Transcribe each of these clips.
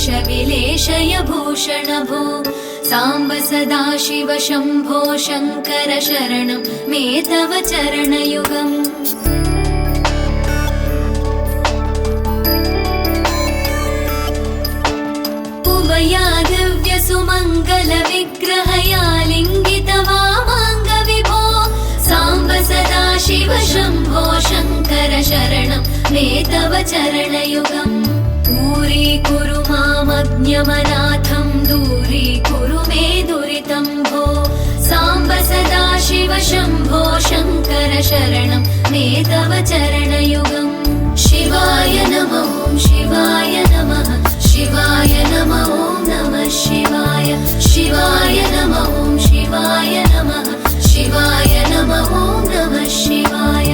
विलेशय भूषण भो साम्ब सदाशिव शम्भो शङ्कर शरणं मे तव चरणयुगम् उमया दिव्यसुमङ्गलविग्रहया लिङ्गितवामाङ्गविभो साम्ब सदाशिव शम्भो शङ्कर शरणं मे तव चरणयुगम् दूरीकुरु मामज्ञमनाथं दूरीकुरु मे दुरितं भो साम्ब सदाशिव शम्भो शङ्कर शरणं मे तव चरणयुगम् शिवाय नमः शिवाय नमः शिवाय नमः नमः शिवाय शिवाय नमः शिवाय नमः शिवाय नमः नमः शिवाय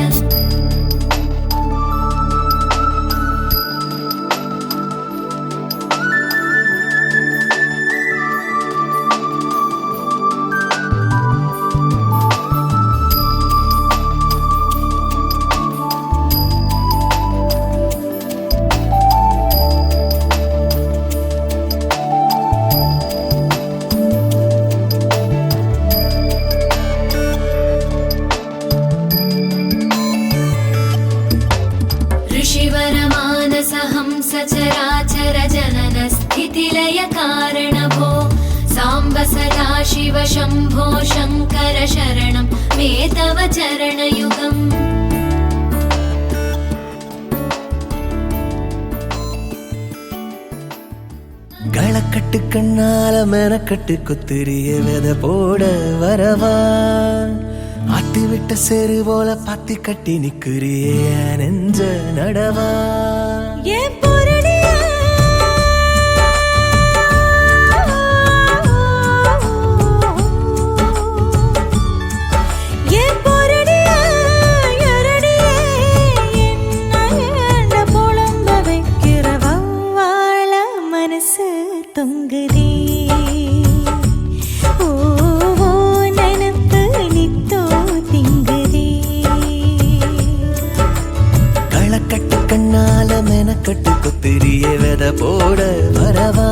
सचराचर जनन स्थितिलय कारण भो साम्ब सदाशिव शम्भो शङ्कर शरणं मे तव चरणयुगम् களக்கட்டு கண்ணால மெனக்கட்டு குத்திரிய வித போட வரவா ஆத்தி விட்ட செரு போல பாத்தி கட்டி நிக்கிறிய நெஞ்ச நடவா மெனக்கட்டு குத்திரிய வித போட வரவா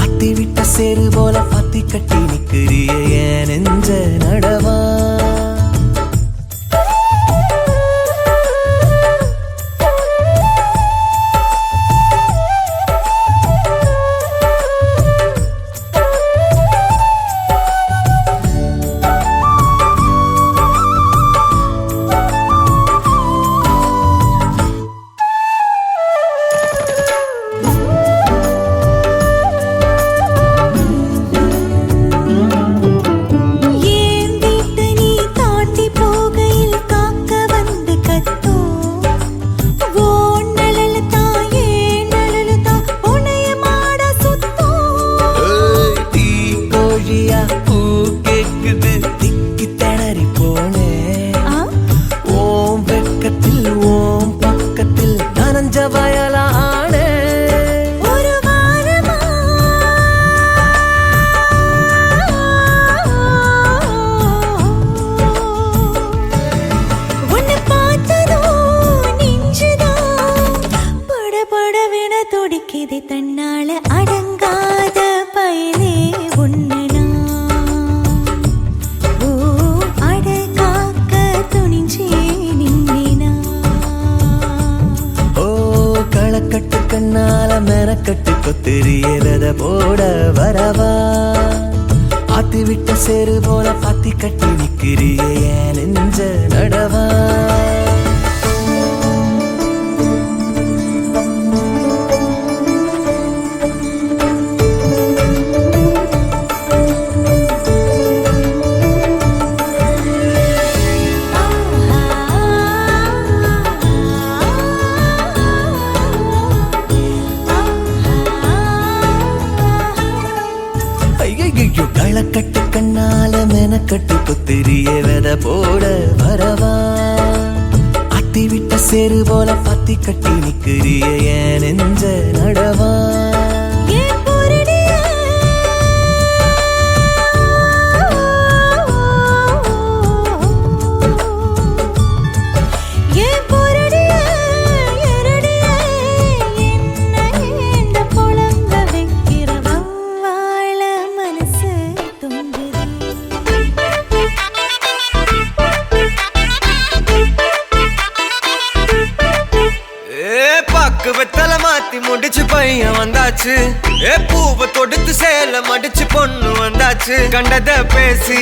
அத்தி விட்ட செரு போல பாத்தி கட்டி நிக்கிறிய நெஞ்ச நடவா மெனக்கட்டு கொத்திரிய வித போட வரவா ஆத்தி விட்ட செரு போல பாத்தி கட்டி நிக்கிறிய நெஞ்ச நடவா களக்கட்டு கண்ணால மெனக்கட்டு குத்திரிய வித போட வரவா அத்தி விட்ட செரு போல பாத்தி கட்டி நிக்கிறிய நெஞ்ச நடவா பொழ வந்தாச்சு பூவை தொடுத்து சேல மடிச்சு பொண்ணு வந்தாச்சு கண்டத பேசி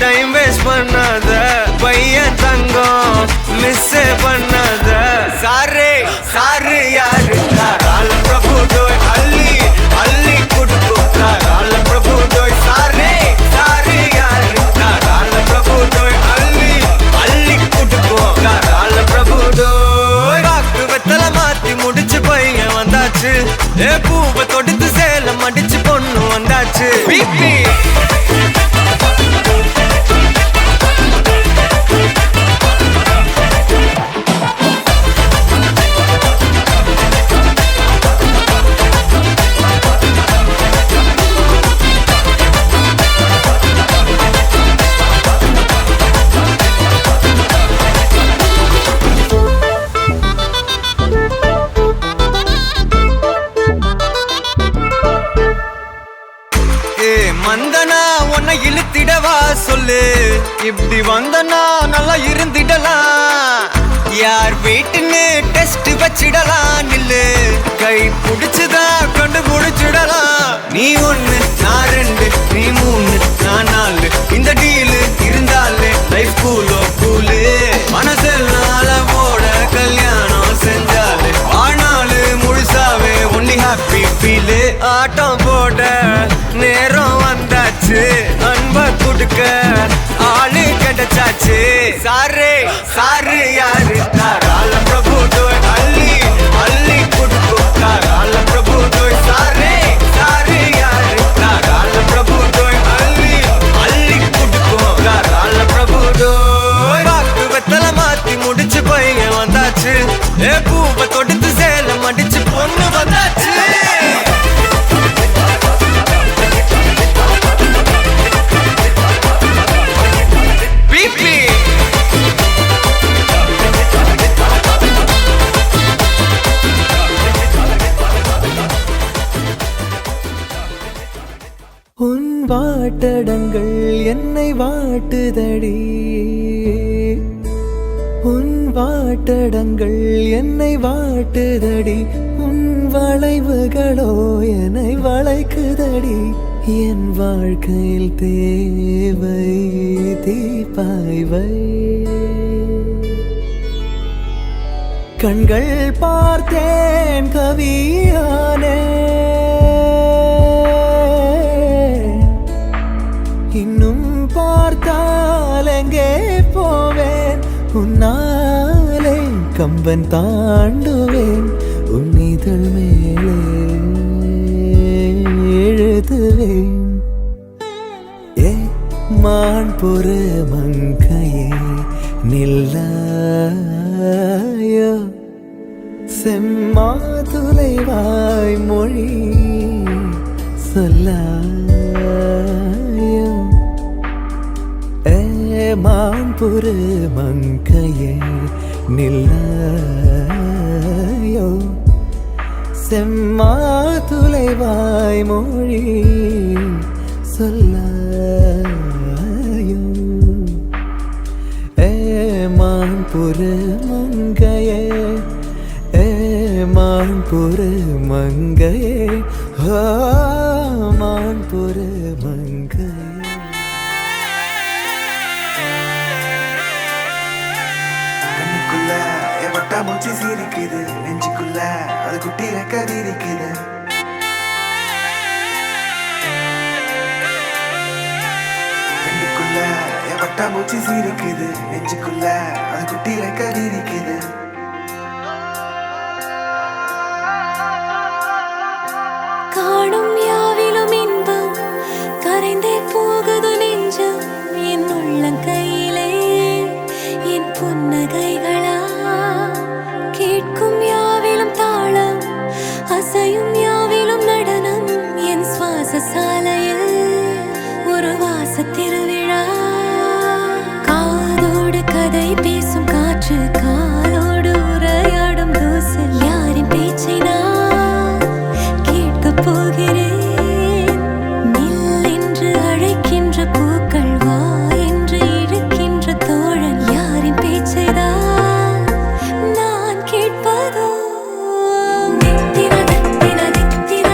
டைம் வேஸ்ட் பண்ணாத பையன் தங்கம் மிஸ் பண்ணாத சாரே சாரு யாரு கால பிரபு டோய் அள்ளி அள்ளி குடுக்கு கால பிரபு டோய் சாரே சாரு யாரு கால பிரபு டோய் அள்ளி அள்ளி குடுக்கு கால பிரபு டோய் காக்கு வெத்தல மாத்தி முடிச்சு பையன் வந்தாச்சு பூவை தொடுத்து சேல மடிச்சு பொண்ணு வந்தாச்சு பிபி மந்தனா உன்னை இழுத்திடவா சொல்லு இப்படி வந்தனா நல்லா இருந்திடலாம் யார் வீட்டுன்னு டெஸ்ட் வச்சிடலாம் நில்லு கை புடிச்சுதா கொண்டு முடிச்சிடலாம் நீ ஒண்ணு நான் ரெண்டு நீ மூணு நான் நாலு இந்த டீலு இருந்தாலே லைஃப் கூலோ கூலு மனசெல்லாம் போட கல்யாணம் செஞ்சாலே ஆனாலு முழுசாவே ஒன்லி ஹாப்பி ஃபீலு ஆட்டம் போட நேரம் வந்தாச்சு அன்ப குடுக்க ஆளு கிடைச்சாச்சு சாரே சாரு யாரு கால பிரபு டோய் அள்ளி அள்ளி குடுக்கு கால பிரபு டோய் சாரே சாரு யாரு கால பிரபு டோய் அள்ளி அள்ளி குடுக்கு கால பிரபு டோய் காக்கு வெத்தல மாத்தி முடிச்சு பையன் வந்தாச்சு பூவை தொடுத்து சேல மடிச்சு பொண்ணு வந்தாச்சு உன் வாட்டடங்கள் என்னை வாட்டுதடி உன் வாட்டடங்கள் என்னை வாட்டுதடி உன் வளைவுகளோ என்னை வளைக்குதடி என் வாழ்க்கையில் தேவை தீபாய்வை கண்கள் பார்த்தேன் கவியானே இன்னும் பார்த்தால் எங்கே போவேன் உன்னாலே கம்பன் தாண்டுவேன் உன் இதழ் மேலே எழுதுவேன் ஏ மான் பொறு மங்கையே நில்லாயோ செம்மாதுளைவாய் மொழி சொல்லாயோ மான் பொறு மங்கையே நில்லாயோ செம்மாதுளைவாய் மொழி சொல்லாயோ மான் பொறு மங்கையே மான் பொறு மங்கையே மான் பொறு மங்கையே கண்ணுக்குள்ள எவட்டா மூச்சு சீரிக்குது நெஞ்சுக்குள்ள அது குட்டி ரெக்க விரிக்குது கண்ணுக்குள்ள எவட்டா மூச்சு சீரிக்குது நெஞ்சுக்குள்ள அது குட்டி ரெக்க விரிக்குது காணும் யாவிலும் இன்பம் கரைந்தே போகுது நெஞ்சம் என் உள்ளங்கையிலே என் புன்னகைகளா கேட்கும் யாவிலும் தாளம் அசையும் யாவிலும் நடனம் என் சுவாச சாலையில் ஒரு வாச திருவிழா காதோடு கதை பேசும் காற்று காலோடு உரையாடும் தூசல் யாரின் பேச்சை நான் கேட்கப் போகிறேன் நில் என்று அழைக்கின்ற பூக்கள் வா என்று இழுக்கின்ற தோழன் யாரின் பேச்சை தான் நான் கேட்பதோ நித்திர நித்திர நித்திர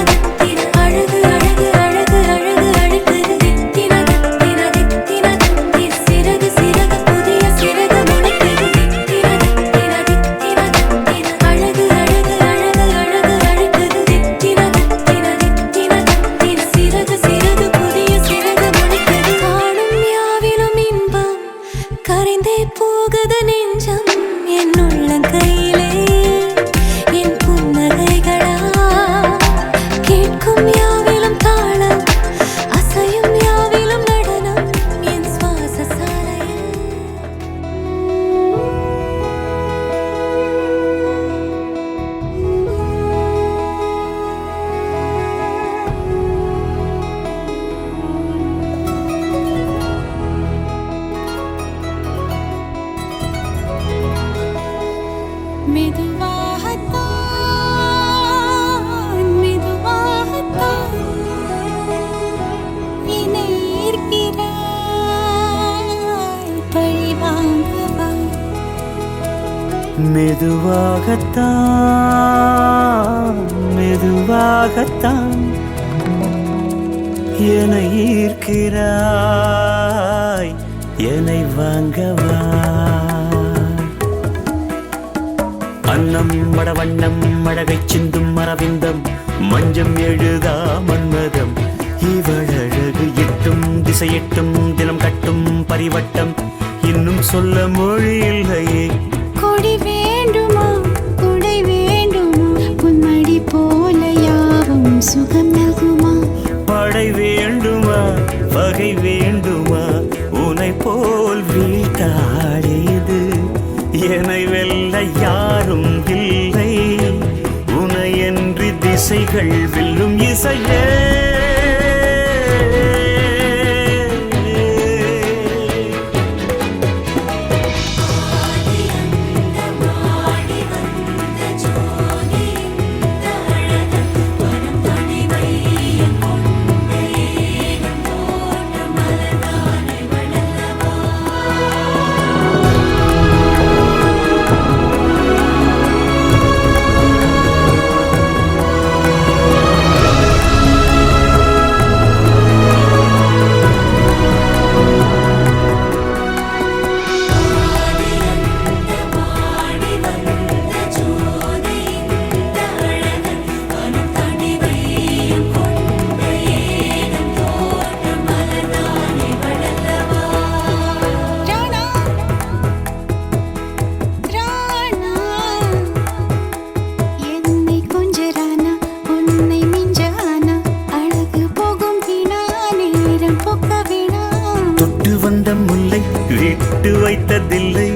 மெதுவாகத்தான் மெதுவாகத்தான் என்னை ஈர்க்கிறாய் என்னை வாங்கவா அன்னம் மடவண்ணம் மழகை சிந்தும் மரவிந்தம் மஞ்சம் எழுதா மன்மதம் இவழகு எட்டும் திசையெட்டும் தினம் கட்டும் பரிவட்டம் இன்னும் சொல்ல மொழி இல்லையே கொடி வேண்டுமா கொடை வேண்டுமா பொன்மடி போல யாவும் சுகம் நல்குமா படை வேண்டுமா வகை வேண்டுமா உனை போல் வீட்டாடியது என்னை வெல்ல யாரும் இல்லை உனையன்றி திசைகள் வெல்லும் இசையே முல்லை விட்டு வைத்ததில்லை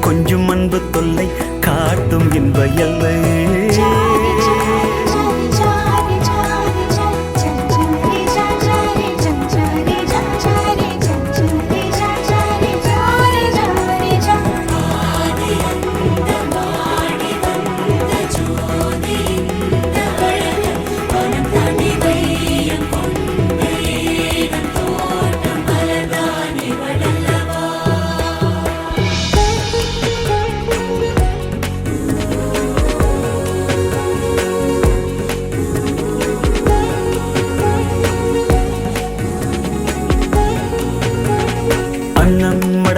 கொஞ்சம் அன்பு தொல்லை காட்டும் இன்ப எல்லை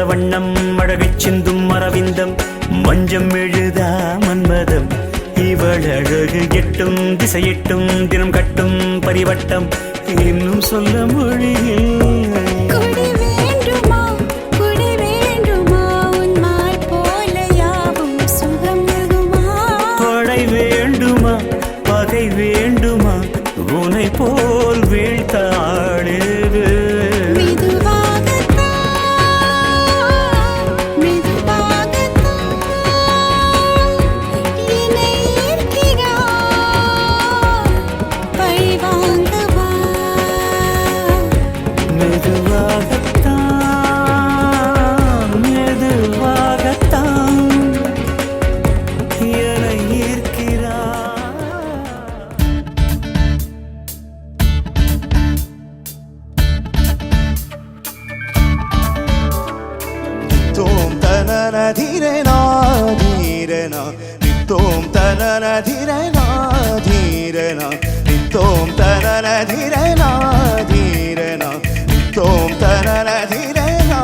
வண்ணம் மழகை சிந்தும் மரவிந்தம் மஞ்சம் எழுதா மன்மதம் இவள் அழகு எட்டும் திசையெட்டும் தினம் கட்டும் பரிவட்டம் இன்னும் சொல்ல மொழியில் படை வேண்டுமா பகை வேண்டுமா உனை போல் வீழ்த்தாடு धीरेना धीरेना नितोम तनना धीरेना धीरेना नितोम तनना धीरेना धीरेना नितोम तनना धीरेना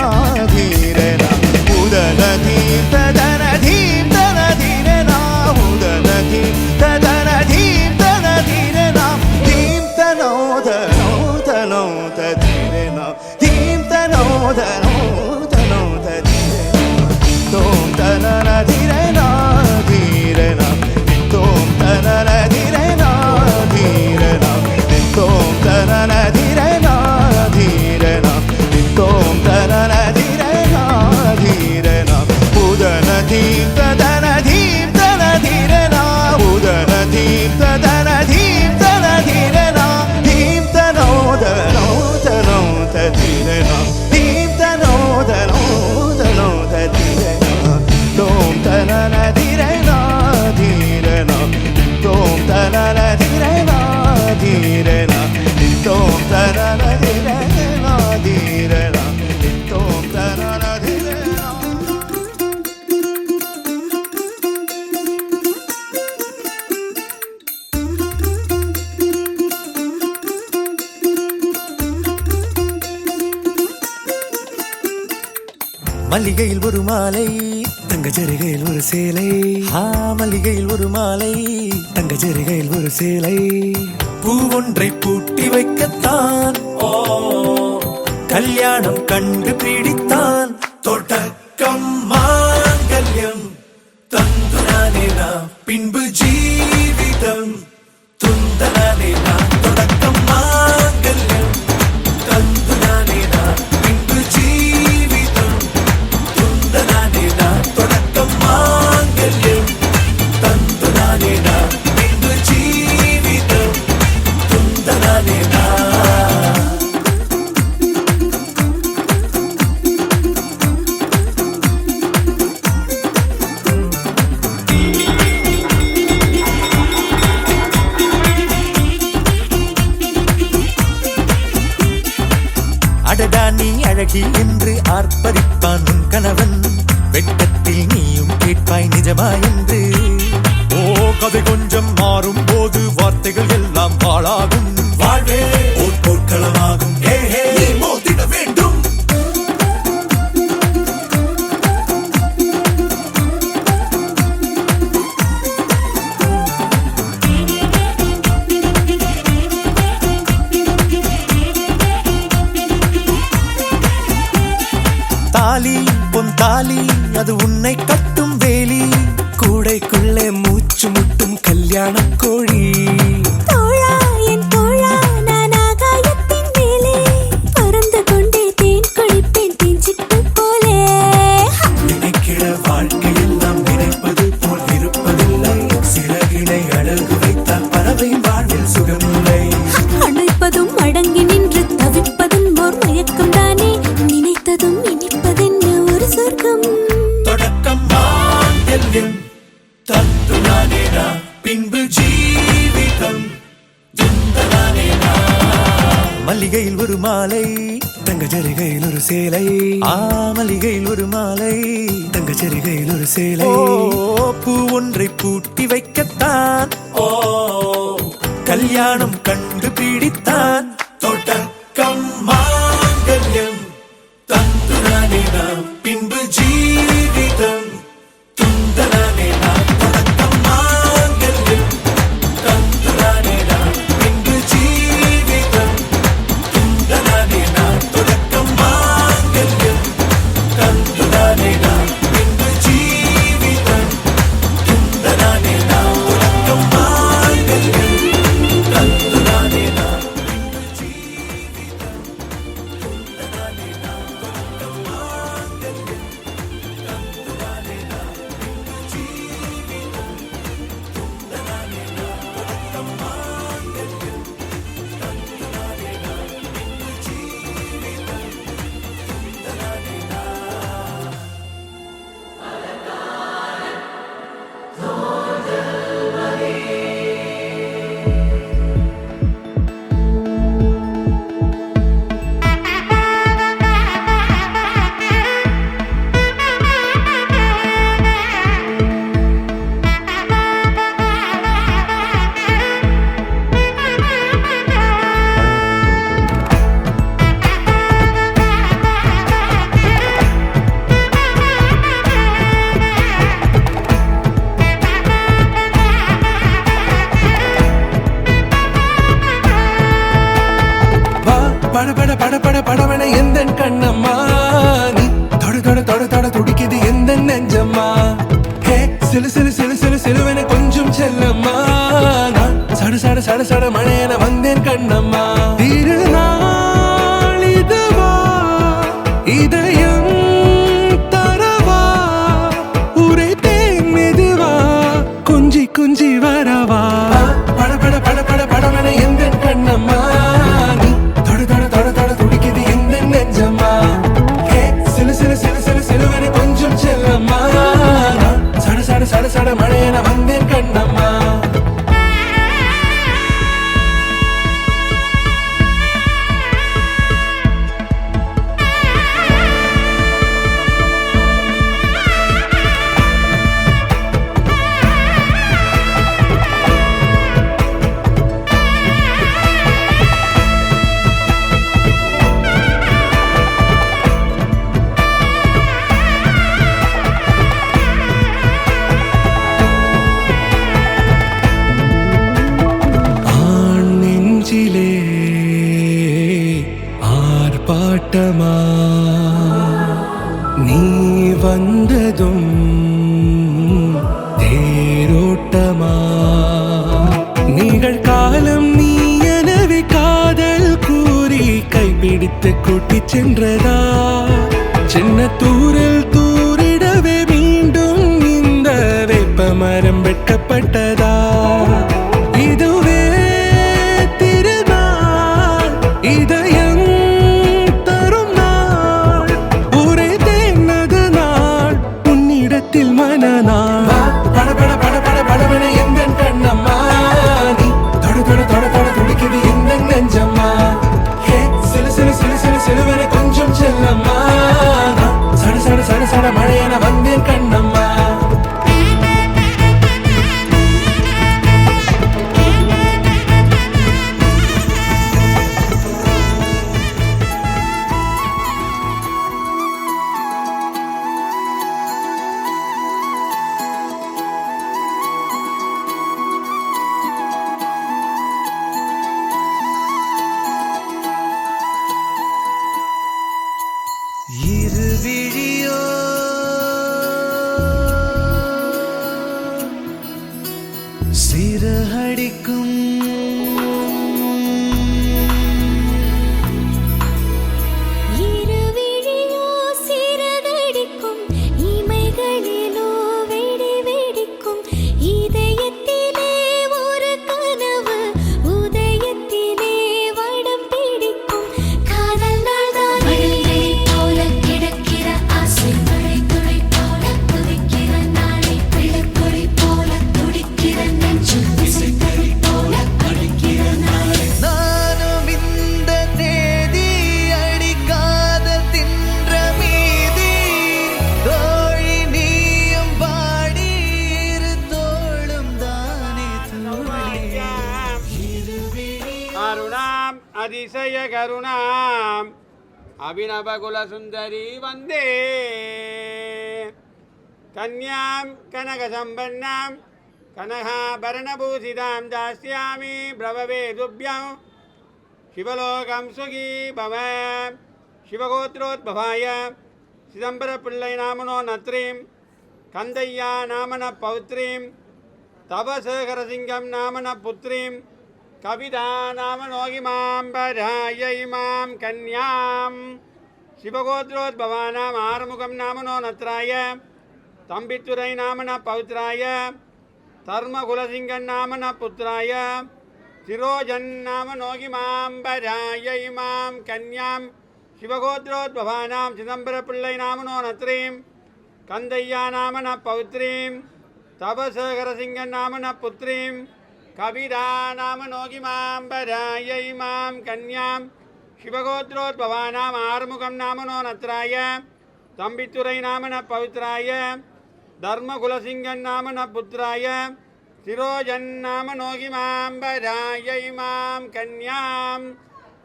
धीरेना उदन धीम तदन धीम तन धीरेना उदन धीम तदन धीम तन धीरेना धीम तनो धनो तनो धीरेना धीम तनो धनो तनो तोम तनना धीरेना धीरेना तोम तनना धीरेना धीरेना तोम तनना धीरेना धीरेना तोम तनना धीरेना धीरेना उदन धीम तदन धीम तन धीरेना उदन धीम तदन धीम तन धीरेना धीम तनो धनो तनो धीरेना धीम तनो மல்லிகையில் ஒரு மாலை தங்க ஜரிகையில் ஒரு சேலை மல்லிகையில் ஒரு மாலை தங்க ஜரிகையில் ஒரு சேலை பூ ஒன்றை பூட்டி வைக்கத்தான் கல்யாணம் கண்டு பிடித்தான் தொடக்கம் மாங்கல்யம் தந்துனானே நாம் பின்பு ஜீவிதம் துந்தனானே நாம் தொடக்கம் மாங்கல்யம் தந்துனானே நாம் பின்பு ஜீவிதம் துந்தனானே நாம் தொடக்கம் மாங்கல்யம் தந்துனானே நாம் பின்பு ஜீவிதம் துந்தனானே நாம் அடடா நீ அழகி என்று ஆர்ப்பரிப்பான் உன் கணவன் வெட்கத்தில் நீயும் கேட்பாய் நிஜமா என்று கதை கொஞ்சம் மாறும் போது வார்த்தைகள் எல்லாம் பாழாகும் வாழ்வே ஒரு போர்க்களமாகும் நீ மோதிட வேண்டும் தாலி பொன் தாலி அது உன்னை கட்டும் வேலி கூடைக்குள்ளே மூச்சு முட்டும் கல்யாண கோழி தோழா என் தோழா நான் ஆகாயத்தின் மேலே பறந்து கொண்டே தேன் குடிப்பேன் தேஞ்சிட்டு போலே நினைக்கிற வாழ்க்கையில் நாம் நினைப்பது போல் இருப்பதில்லை சிறகினை அழகு வைத்தால் பறவை வாழ்வில் சுகமில்லை அணைப்பதும் அடங்கி நின்று தவிப்பதும் ஓர் மயக்கம் தானே நினைத்ததும் இனிப்பதென்ன ஒரு சொர்க்கம் தொடக்கம் மாங்கல்யம் தந்துனானே நாம் பின்பு ஜீவிதம் துந்தனானே நாம் மல்லிகையில் ஒரு மாலை தங்க ஜரிகையில் ஒரு சேலை மல்லிகையில் ஒரு மாலை தங்க ஜரிகையில் ஒரு சேலை பூ ஒன்றை பூட்டி வைக்கத்தான் கல்யாணம் கண்டு பிடித்தான் தொடக்கம் மாங்கல்யம் தந்துனானே நாம் பின்பு ஜீவிதம் துந்தனானே நாம் தொடக்கம் மாங்கல்யம் தந்துனானே நாம் பின்பு ஜீவிதம் துந்தனானே நாம் தொடக்கம் மாங்கல்யம் தந்துனானே நாம் பின்பு ஜீவிதம் துந்தனானே நாம் தொடக்கம் மாங்கல்யம் தந்துனானே நாம் பின்பு ஜீவிதம் துந்தனானே நாம் தொடக்கம் மாங்கல்யம் தந்துனானே நாம் பின்பு ஜீவிதம் துந்தனானே நாம் தொடக்கம் மாங்கல்யம் தந்துனானே நாம் பின்பு ஜீவிதம் துந்தனானே நாம் வா பட பட பட பட படவன எந்தன் கண்ணம்மா நீ தொட தொட தொட தொட துடிக்குது எந்த நெஞ்சம்மா ஹே சிலு சிலு சிலு சிலு சிலுவன கொஞ்சம் செல்லம்மா நான் சட சட சட சட மழையன வந்தேன் கண்ணம்மா திருநாள் இதுவா இதயம் தரவா உரைத்தேன் மெதுவா கொஞ்சி கொஞ்சி வரவா பட பட பட பட படவன எந்தன் கண்ணம்மா நீ தொட தொட தொட தொட துடிக்குது எந்த நெஞ்சம்மா ஹே சிலு சிலு சிலு சிலு சிலுவன கொஞ்சம் செல்லம்மா நான் சட சட சட சட மழையன வந்தேன் கண்ணம்மா ஆர்ப்பாட்டமா நீ வந்ததும் தேரோட்டமா நிகழ்காலம் நீ எனவே காதல் கூறி கைப்பிடித்து கூட்டிச் சென்றதா சின்ன தூரல் தூரிடவே மீண்டும் இந்த வேப்ப மரம் வெட்கப்பட்டதா இதுவே திருநாள் இதயம் தரும் நாள் ஒரே தேர்ந்தது நாள் உன்னிடத்தில் மனநாள் பட பட பட பட படவென எந்த கண்ணம்மா நீ தொட தொட தொட தொட துடிக்குது எந்த நெஞ்சம்மா ஹே சிலு சிலு சிலு சிலு சிலுவென கொஞ்சம் செல்லம்மா சட சட சட சட மழையென வந்தேன் கண்ணம்மா இருவிழியோ சிறகடிக்கும் இருவிழியோ சிறகடிக்கும் இமைகளிலோ வெடி வெடிக்கும் இதயத்திலே ஒரு கனவு உதயத்திலே வடம் பிடிக்கும் காதல் நாள்தான் மழலை போல கிடக்கிற ஆசை மழை துளி போல துடிக்கிற நாளை விளக்கொளி போல துடிக்கிற நெஞ்சு விசைத்தறி போல அடிக்கிற நாளை நானும் இந்த தேதி அடிக்காத தின்ற மீதி தோழி நீயும் பாடி இரு தோளும் தானே அருணாம் அதிசய கருணாம் அபிநவகுல சுந்தரி வந்தே கன்யாம் கனக சம்பன்னாம் கனகாபரணபூஷிதாம் தாஸ்யாமி பிரபவே துப்யம் சிவலோகம் சுகி பவ சிவகோத்ரோத்பவாய சிதம்பர பிள்ளை நாமனோ நத்ரீம் கந்தையா நாமன பௌத்ரீம் தவசேகரசிங்கம் நாமன புத்ரீம் கவிதா நாம நோகிமாம்பராயை மாம் கன்யாம் சிவகோத்ரோத்பவானாம் ஆறுமுகம் நாமனோ நத்ராய தம்பித்துரை நாமன பௌத்ராய தர்மகுலசிங்கன் நாமன புத்ராய சிரோஜன் நாம நோகிமாம்பராயை மாம் கன்யாம் சிவகோத்ரோத்பவானாம் சிதம்பர பிள்ளை நாமனோ நத்ரீம் கந்தையா நாமன பௌத்ரீம் தபசேகரசிங்கன் நாமன புத்ரீம் கவிதா நாம நோகிமாம்பராயை மாம் கன்யாம் சிவகோத்ரோத்பவானாம் ஆறுமுகம் நாமனோ நத்ராய தம்பித்துரை நாமன பவித்ராய தர்மகுலசிங்கன் நாமன புத்ராய சிரோஜன் நாம நோகிமாம்பராயை மாம் கன்யாம்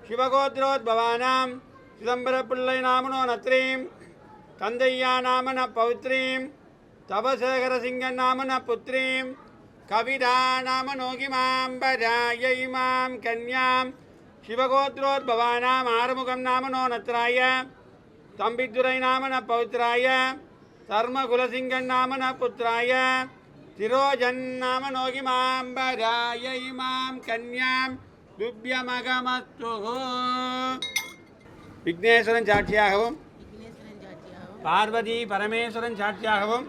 சிவகோத்ரோத்பவானாம் சிதம்பர பிள்ளை நாமனோ நத்ரீம் கந்தையா நாமன பௌத்ரீம் தபசேகரசிங்கன் நாமன புத்ரீம் கவிதா நாம நோகிமாம்பராயை மாம் கன்யாம் சிவகோத்ரோத்பவானாம் ஆறுமுகம் நாமனோ நத்ராய தம்பித்துரை நாமன பௌத்ராய தர்மகுலசிங்கன் நாமன புத்ராய சிரோஜன் நாம நோகிமாம்பராயை மாம் கன்யாம் துப்யமகமஸ்து. விக்னேஸ்வரன் சாட்சியாகவும் பார்வதி பரமேஸ்வரன் சாட்சியாகவும்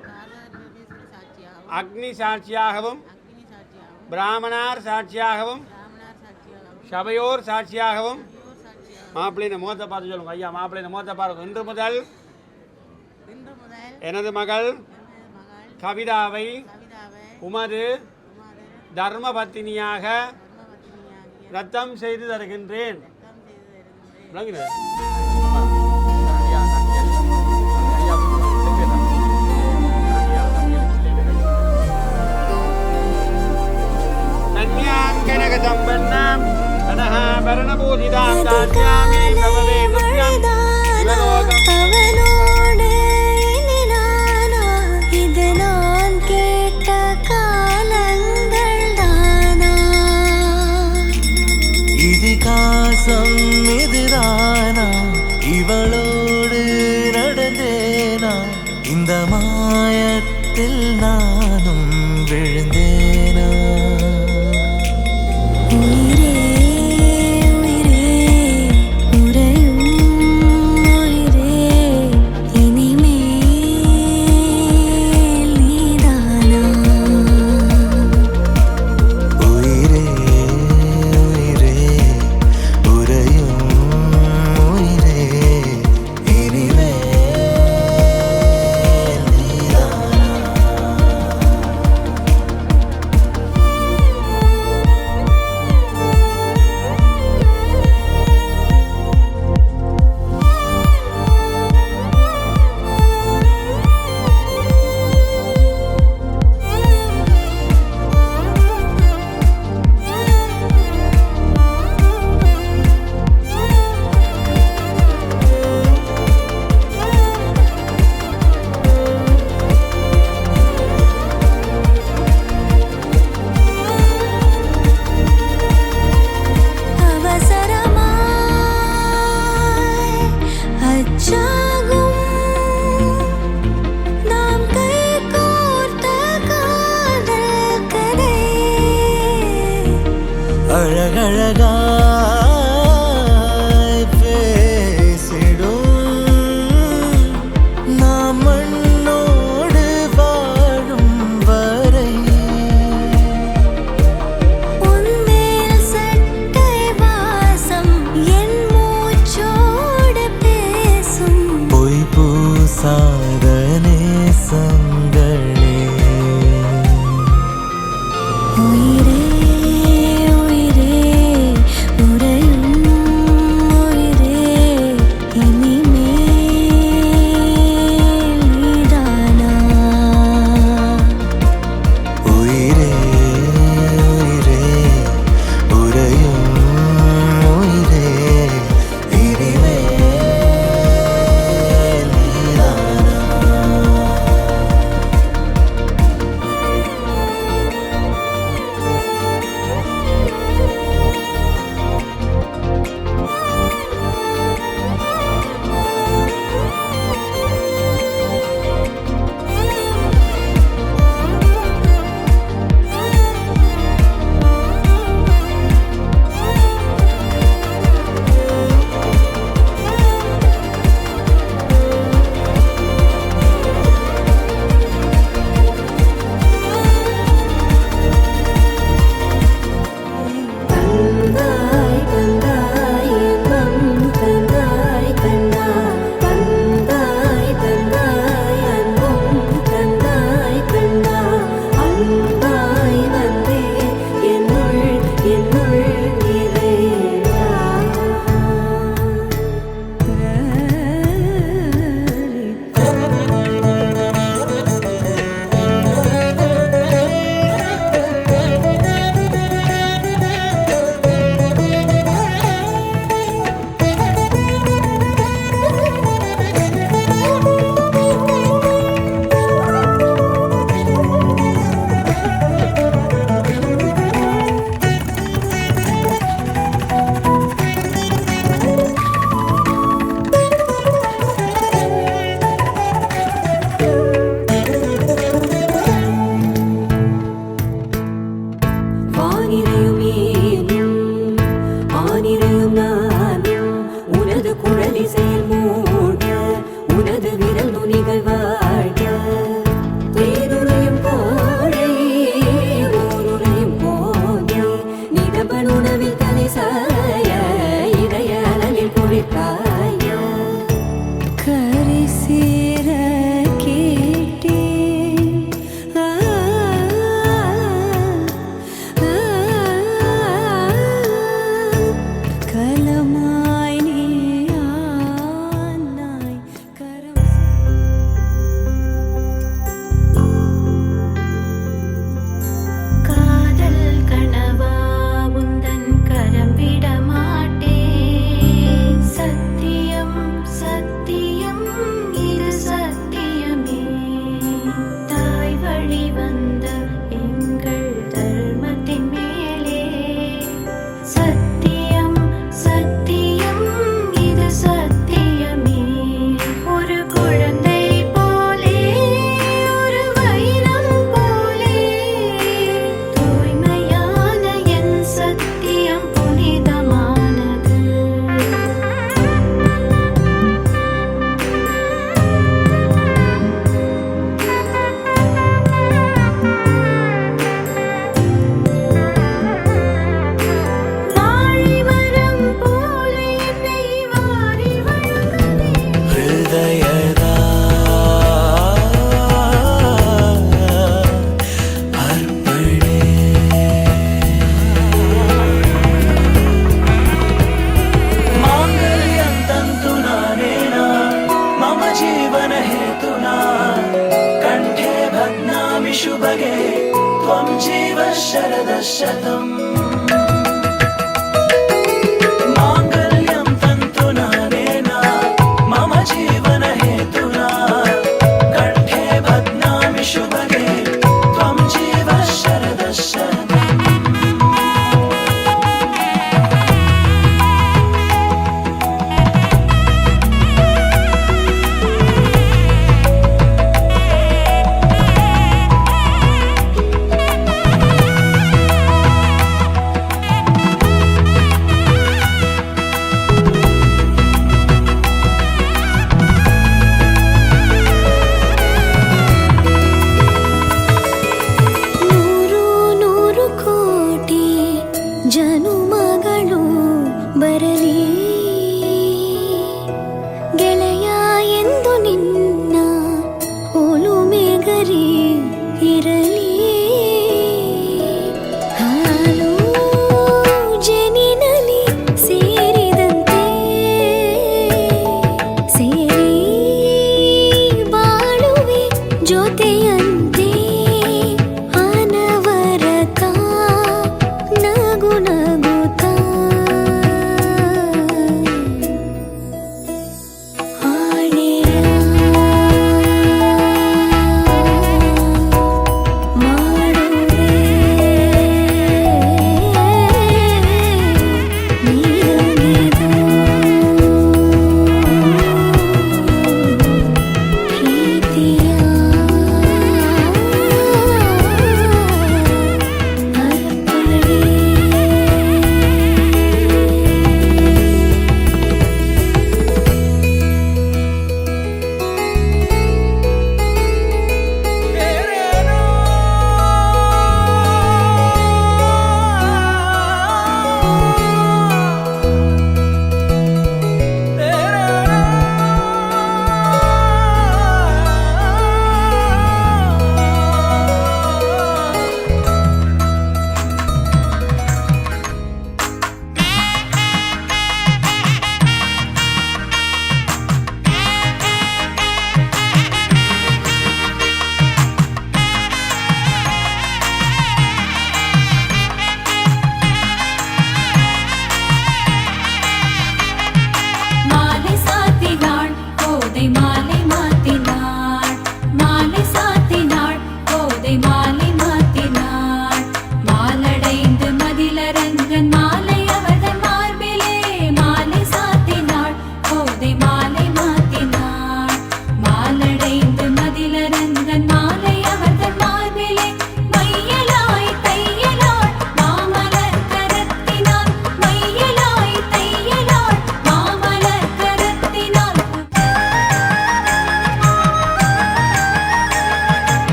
அக்னி சாட்சியாகவும் பிராமணார் சாட்சியாகவும் சபையோர் சாட்சியாகவும் மாப்பிள்ளையின் முகத்தை பார்த்து சொல்லுங்க. ஐயா மாப்பிள்ளையின் முகத்தை பாருங்க. இன்று முதல் எனது மகள் கவிதாவை உமது தர்மபத்தினியாக ரத்தம் செய்து தருகின்றேன். கன்யாம் கனக சம்பன்னாம் கனகாபரணபூஷிதாம் தாஸ்யாமி பிரபவே துப்யம் சிவலோகம். அவனோடு இனி நானா? இது நான் கேட்ட காலங்கள் தானா? இதிகாசம் எதிரானா மூச்சாகும் நாம் கைகோர்த்த காதல் கதை அழகழகாய் பேசிடும் நாம் மண்ணோடு வாழும் வரை உன்மேல் சட்டை வாசம் என் மூச்சோடு பேசும் பொய் பூசாத நேசங்களே உயிரே உயிரே உறையும் உயிரே இனிமேல் நீதானா உயிரே உயிரே உறையும் உயிரே இனிமேல் நீதானா தந்தாய் தந்தாய் இன்பம் தந்தாய் கண்ணா தந்தாய் தந்தாய் அன்பும் தந்தாய் கண்ணா அன்பாய் வந்தே என்னுள் வானிலையும் ஏனும் ஆனிலையும் நானும் உனது குழலிசையில் மூட உனது விரல் நுனிகள் வாழ தேனுரையும் கோழை ஊருரையும் போதே நிதபன் உணவில் தலை சாய இதய அலனில் குளிர்காய கரை சேர கேட்டேன் கலமாய் நீ ஆனாய் கரம் காதல் கனவா உந்தன் கரம் விட மாட்டேன் சத்தியம் சத்தியம் இது சத்தியமே தாய் வழி வந்த எங்கள் தர்மத்தின் மேலே சத்தியம் சத்தியம் இது சத்தியமே ஒரு குழந்தை போலே ஒரு வைரம் போலே தூய்மையான என் சத்தியம் புனிதமானது வாழிமரம் போலே என்னை வாரி வழங்குதே ஹிருதயதா அர்ப்பணே மாங்கல்யம் தந்துனா நேனா மம ஜீவன ஹேதுனா கண்டே பத்னாமி சுபగే த்வம் ஜீவ சரத சதம் மாங்கல்யம் தந்துனா நேனா மம ஜீவன ஹேதுனா கண்டே பத்னாமி சுபగే த்வம் ஜீவ சரத சதம்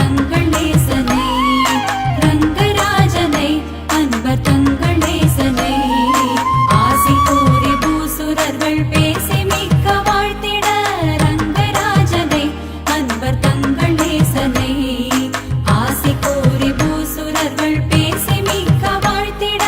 தங்கள் நேசனை ரங்கராஜனை அன்பர் தங்கள் நேசனை ஆசி கூறி பூசுரர்கள் பேசி மிக்க வாழ்த்திட ரங்கராஜனை அன்பர் தங்கள் நேசனை ஆசி கூறி பூசுரர்கள் பேசி மிக்க வாழ்த்திட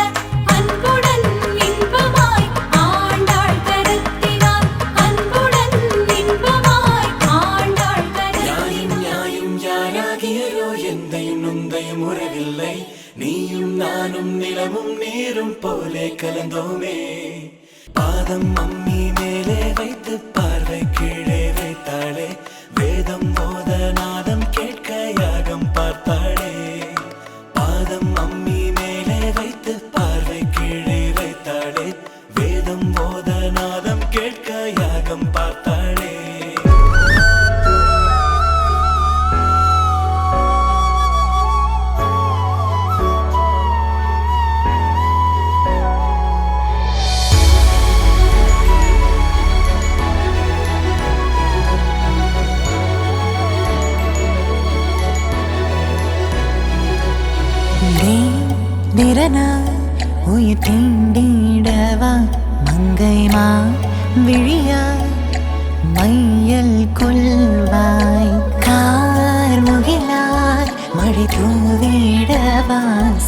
அன்புடன் இன்பமாய் ஆண்டாள் கருத்தினார் அன்புடன் இன்பமாய் ஆண்டாள் யாயும் யாயும் யாராகியரோ எந்தையும் நுந்தையும் உறவில்லை நீயும் நானும் நிலவும் நீரும் போலே கலந்தோமே பாதம் அம்மி மேலே வைத்து பார்வை கீழே வைத்தாளே வேதம் போத நாதம் கேட்க யாகம் பார்த்தாளே பாதம் அம்மி மேலே வைத்து பார்வை கீழே வைத்தாளே வேதம் போத நாதம் கேட்க யாகம் பார்த்தாளே உயிர் தீண்டிடவா மங்கைமா விழியா மையல் கொள்வாய் கார்முகிலாய் மழை தூவிடவா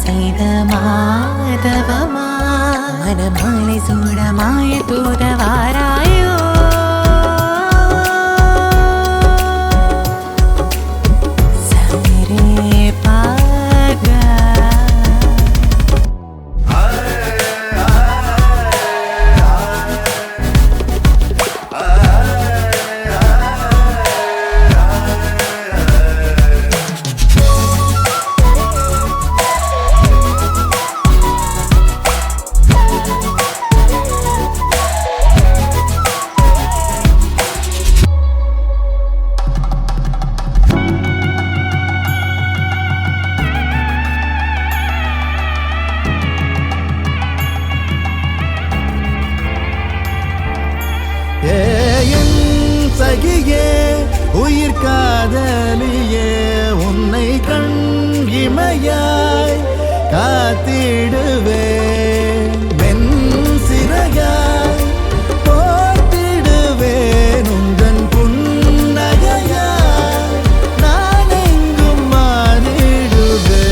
செய்த மாதவமா மனமாலை சூடமாய தூதவாராயோ உயிர் காதலியே உன்னை கண் இமையாய் காத்திடுவே வெண் சிறகாய் போட்டிடுவேன் உந்தன் புன்னகையாய் நான் எங்கும் மாறிடுவே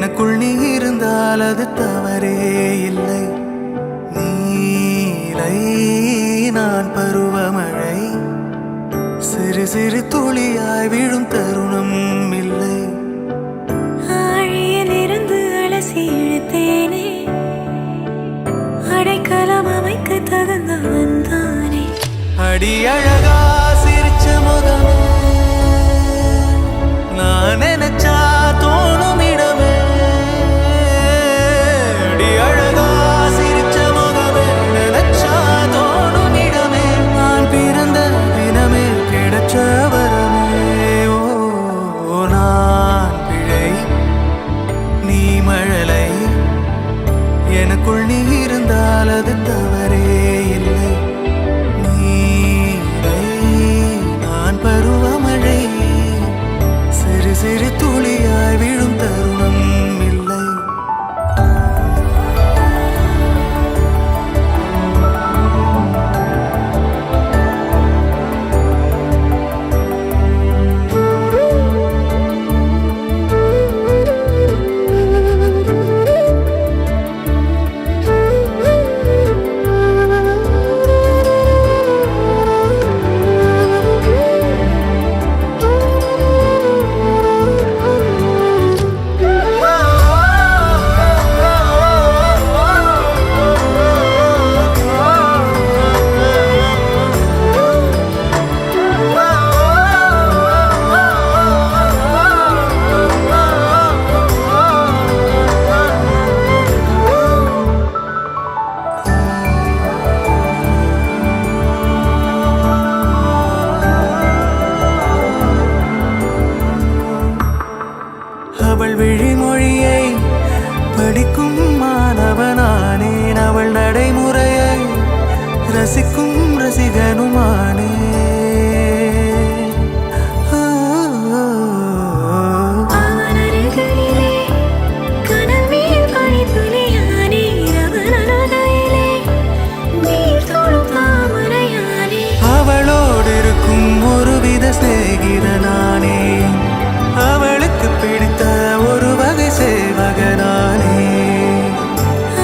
எனக்குள் நீ இருந்தால் அது தவறே இல்லை. நீலை நான் பருவமழை, சிறு சிறு துளியாய் விழும் தருணம் இல்லை. ஆழியிலிருந்து அலசி இழுத்தேனே, அடைக்கலம் அமைக்க தகுந்தவன் தானே. அடி அழகா சிரிச்ச முகமே, நான் நினைச்சா தோணும் இடமே. அடி அழகா சிரிச்ச முகமே, நினைச்சா தோணும் இடமே. நான் பிறந்த தினமே கிடைச்ச வரமே. ஓ நான் பிழை, நீ மழலை, எனக்குள் நீ இருந்தால் அது தவறே இல்லை. நீலை நான் பருவமழை, சிறு சிறு துளியாய் விழும் தருணம் இல்லை. அவள் விழிமொழியை படிக்கும் மாணவனானேன், அவள் நடைமுறையை ரசிக்கும் ரசிகனுமானே. அவன் அருகிலே கனவில் பனித்துளியானே, அவன் அழகையிலே நீர் தொடும் தாமரையானே. அவளோடு இருக்கும் ஒருவித சிநேகிதனானே, அவளுக்கு பிடித்த ஒரு வகை சேவகனானே.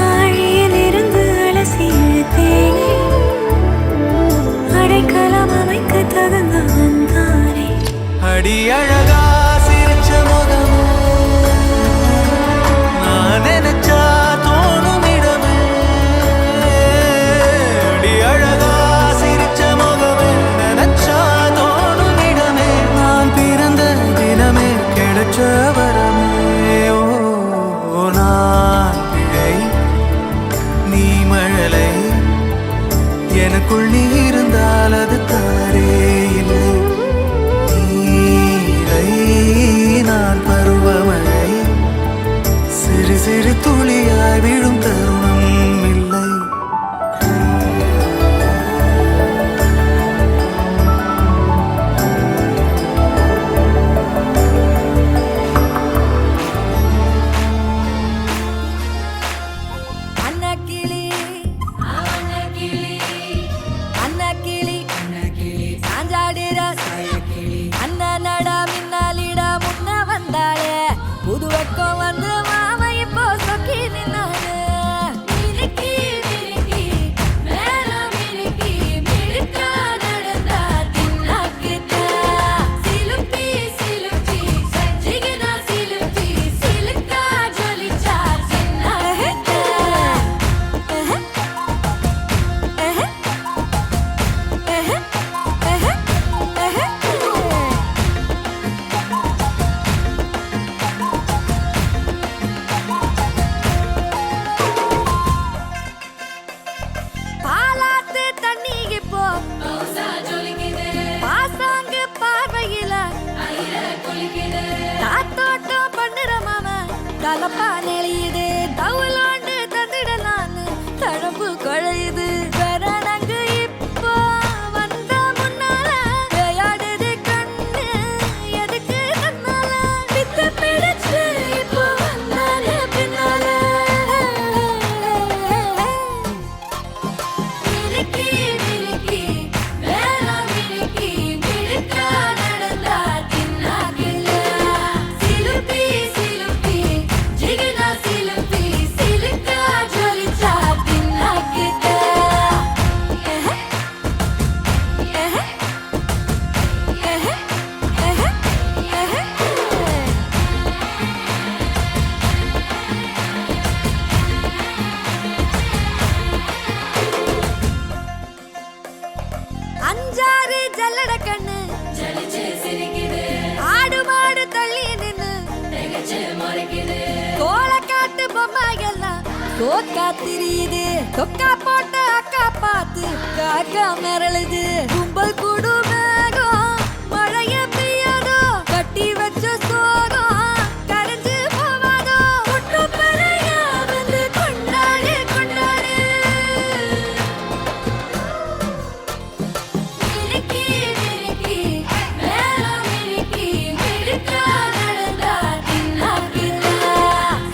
ஆழியிலிருந்து அலசி இழுத்தேனே, அடைக்கலம் அமைக்க தகுந்தவன் தானே. அடி அழகா சிரிச்ச முகமே, நான் நினைச்சா தோணும் இடமே. அடி அழகா சிரிச்ச முகமே, நினைச்சா தோணும் இடமே. நான் பிறந்த தினமே கிடைச்ச வரமே. ஓ நான் பிழை, நீ மழலை, எனக்குள் நீ இருந்தால் அது தவறே இல்லை. நீலை அஞ்சாறு ஜல்லட கண்ணு ஆடு மாடு தள்ளி நின்னு கோலக்காட்டு பொம்மை எல்லாம் தோக்கா திரியுது தொக்கா போட்ட அக்கா பார்த்து காக்கா மிரளுது கும்பல் கூடு மேகம் மழைய பெய்யாதோ கட்டி வச்ச சோகம் கரைஞ்சு போவாதோ ஒட்டு பறையா வந்து கொண்டாடு கொண்டாடு மினுக்கி மினுக்கி மேலம் மினுக்கி மிடுக்கா நடந்தா தின்னா கில்லா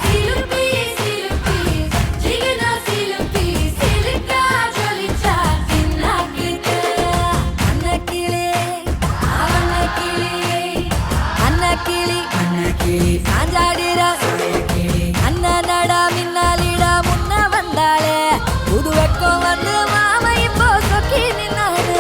சிலுப்பி சிலுப்பி ஜிகனா சிலுப்பி சிலுக்கா ஜொலிச்சா தின்னா கில்லா அன்னக்கிளி அன்னக்கிளி சாஞ்சாடிரா அண்ணனடா மின்னாலிடா முன்ன வந்தாளே புது வெக்கம் வந்து மாமா இப்போ சொக்கி நின்னாரு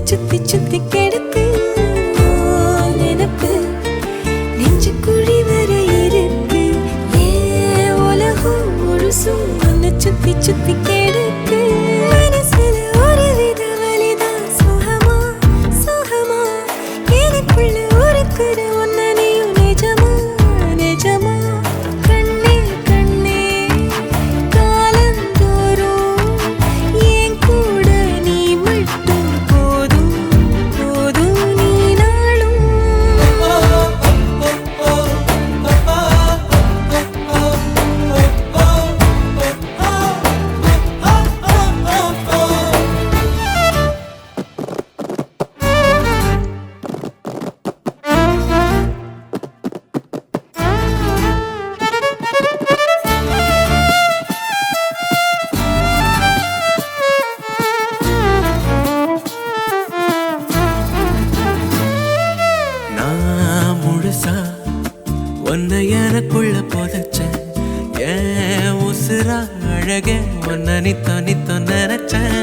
சுத்தி சுத்தி கெடுத்து நினைப்பு நெஞ்சு குழி வர இருக்கு உலகம் முழுசும் ஒன்னு சுத்தி சுத்தி கெடுக்கு மனசுல ஒரு வித வலிதான் சுகமா சுகமா எனக்குள்ள ஒருக்குற ஒன்ன நீயும் நிஜமா நிஜமா கண்ணே கண்ணே காலந்தோறும் என் கூட நீ மட்டும் போதும் போதும் நீ நாளும் நான் முழுசா உன்னை எனக்குள்ள புதைச்சேன் ஏன் உசுரா அழகே உன்னை நித்தோ நினைச்சேன்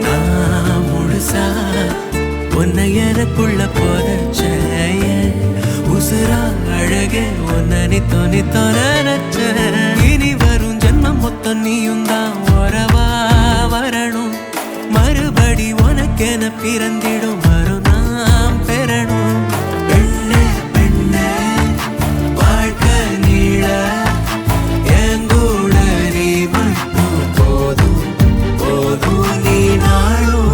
நான் முழுசா உன்னை எனக்குள்ள புதைச்சேன் ஏன் உசுரா அழகே உன்னை நித்தோ நினைச்சேன் இனி வரும் ஜென்மம் மொத்தம் நீயும் தான் உறவா வரணும் மறுபடி உனக்கென பிறந்திடும் வரும் நாம் பெறணும் பெண்ணே பெண்ணே வாழ்க்கை நீள எங்கூட நீ மட்டும் போதும் போதும் நீ நாளும்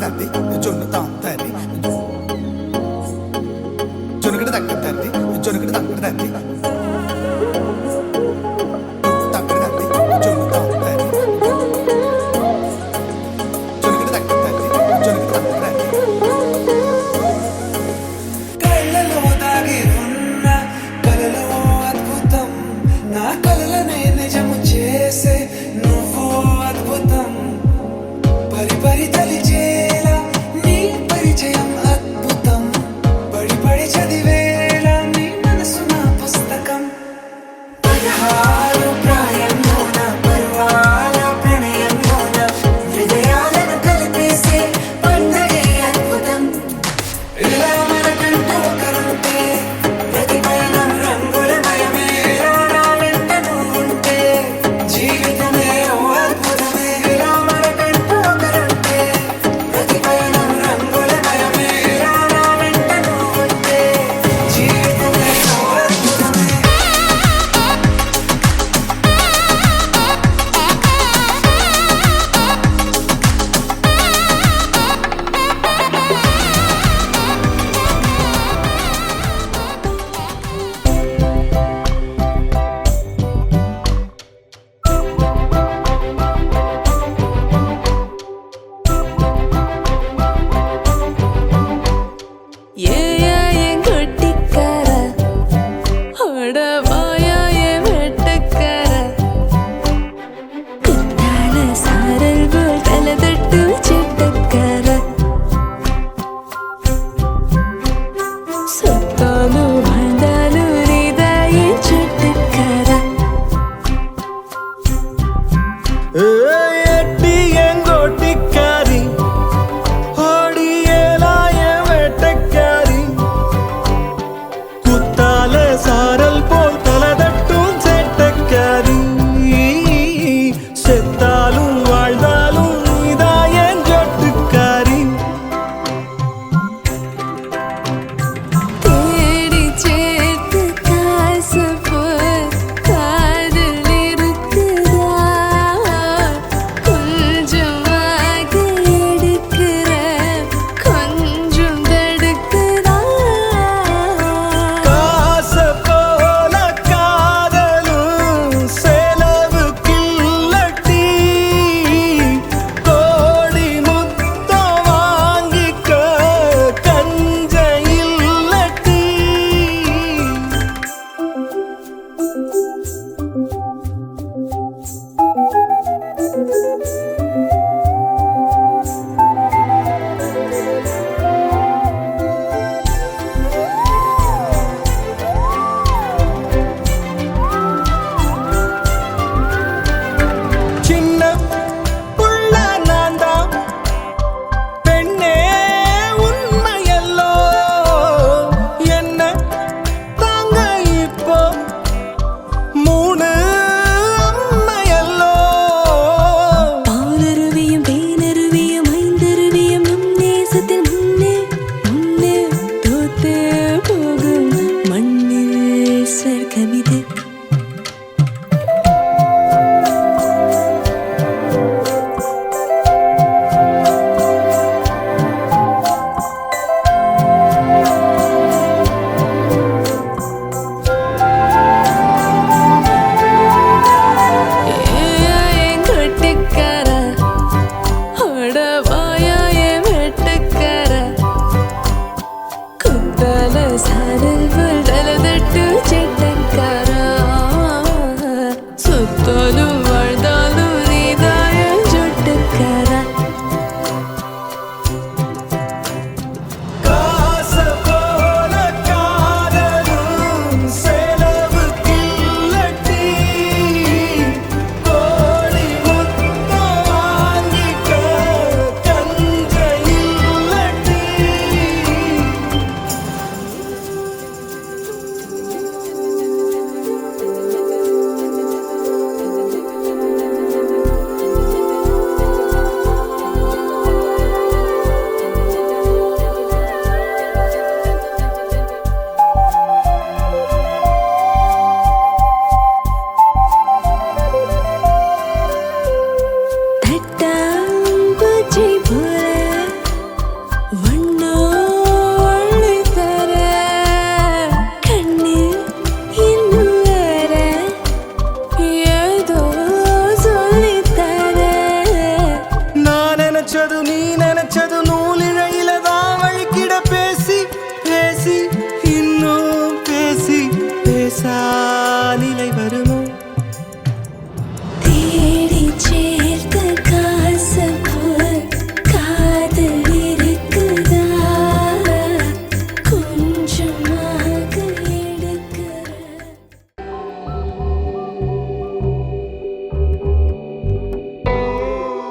தந்தி சொன்னு தான் தரி சொன்னுக்கிட்டு தக்க தந்தி சொன்னுக்கிட்டு தங்கிட்டு தந்தி सारल बुलदल दट्टू चिट्टक्कार நிலை வருமோ தேடி சேர்த்த காசு போல் காதல் இருக்குதா கொஞ்சமாக எடுக்கிற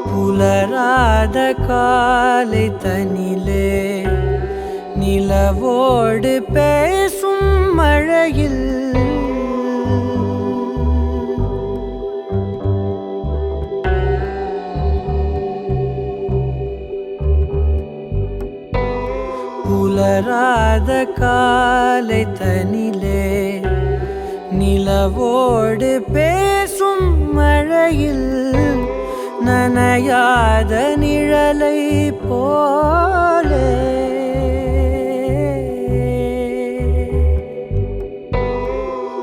புலராத காலை தனிலே நிலவோடு பேசும் மழையில் புலராத காலை தனிலே நிலவோடு பேசும் மழையில் நனையாத நிழலை போலே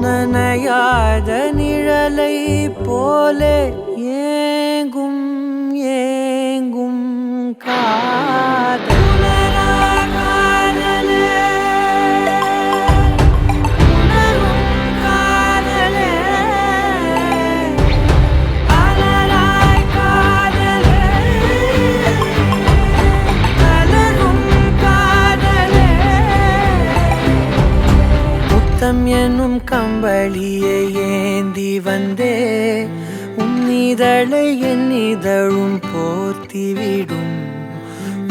நனையாத நிழலை போலே ஏங்கும் ஏங்கும் காதல் எனும் கம்பளியை ஏந்தி வந்தே உன்னிதழை என்னிதழும் போர்த்திவிடும்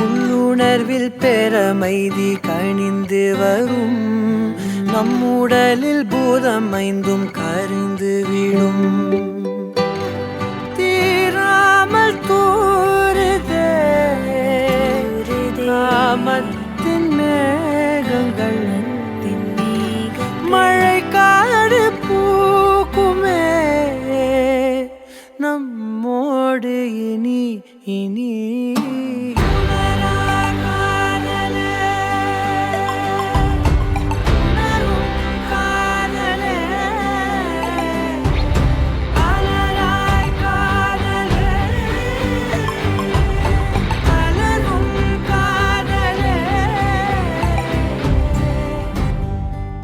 உள்ளுணர்வில் பெறமைதி கணிந்து வரும் நம்முடலில் பூதம் ஐந்தும் கரிந்து விடும் தீராமல் தூருதே காமத்தின் மேகங்கள் மழை காடு பூக்குமே நம்மோடு இனி இனி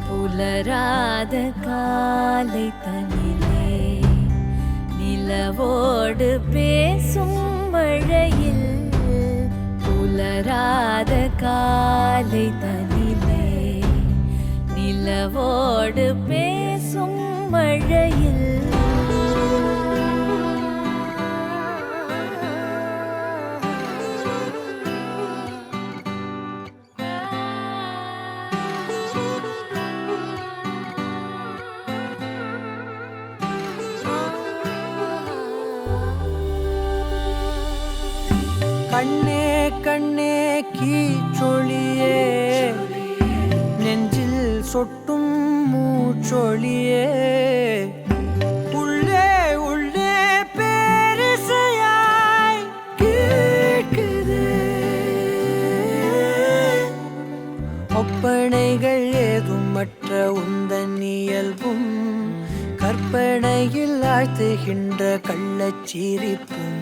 புலராத காலை தனிலே நிலவோடு பேசும் மழையில் புலராத காலை தனிலே நிலவோடு பேசும் மழையில் கண்ணே கண்ணே கீச்சொழியே நெஞ்சில் சொட்டும் மூச்சொழியே உள்ளே உள்ளே பேரிசையாய் கேட்குது ஒப்பனைகள் ஏதும் மற்ற உந்தன் இயல்பும் கற்பனையில் ஆழ்த்துகின்ற கள்ளச்சிரிப்பும்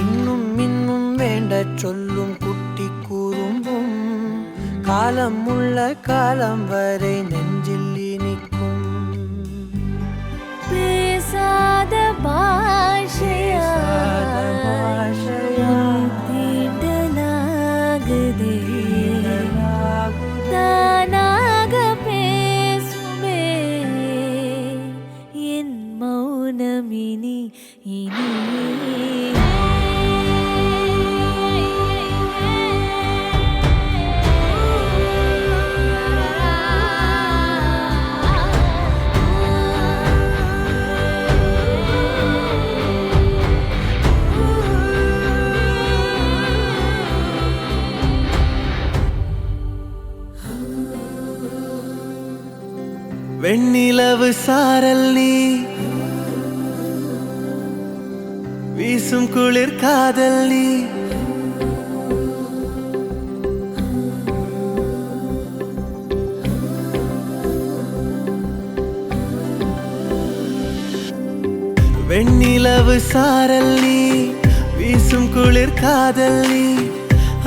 இன்னும் இன்னும் வேண்ட சொல்லும் குட்டி கூறும்பும் காலம் உள்ள காலம் வரை நெஞ்சில் இனிக்கும் பேசாத பாஷையா தீண்டலாகுதே தானாக பேசுமே என் மௌனமினி இனி வெண்ணிலவு சாரல் நீ வீசும் குளிர் காதல் நீ வெண்ணிலவு சாரல் நீ வீசும் குளிர் காதல் நீ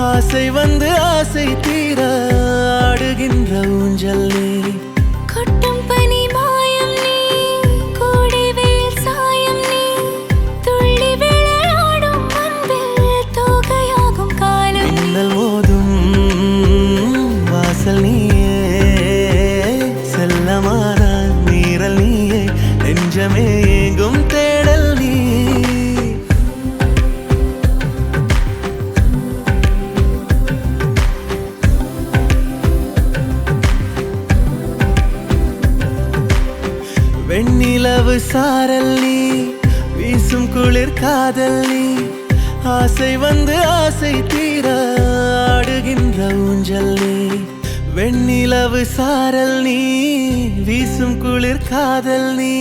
ஆசை வந்து ஆசை தீர ஆடுகின்ற ஊஞ்சல் நீ கொட்டும் பனி மாயம் நீ நெஞ்சமே எங்கும் தேடல் நீ வெண்ணிலவு சாரல் நீ வீசும் குளிர் காதல் நீ ஆசை வந்து ஆசை தீர ஆடுகின்ற ஊஞ்சல் நீ வெண்ணிலவு சாரல் நீ வீசும் குளிர் காதல் நீ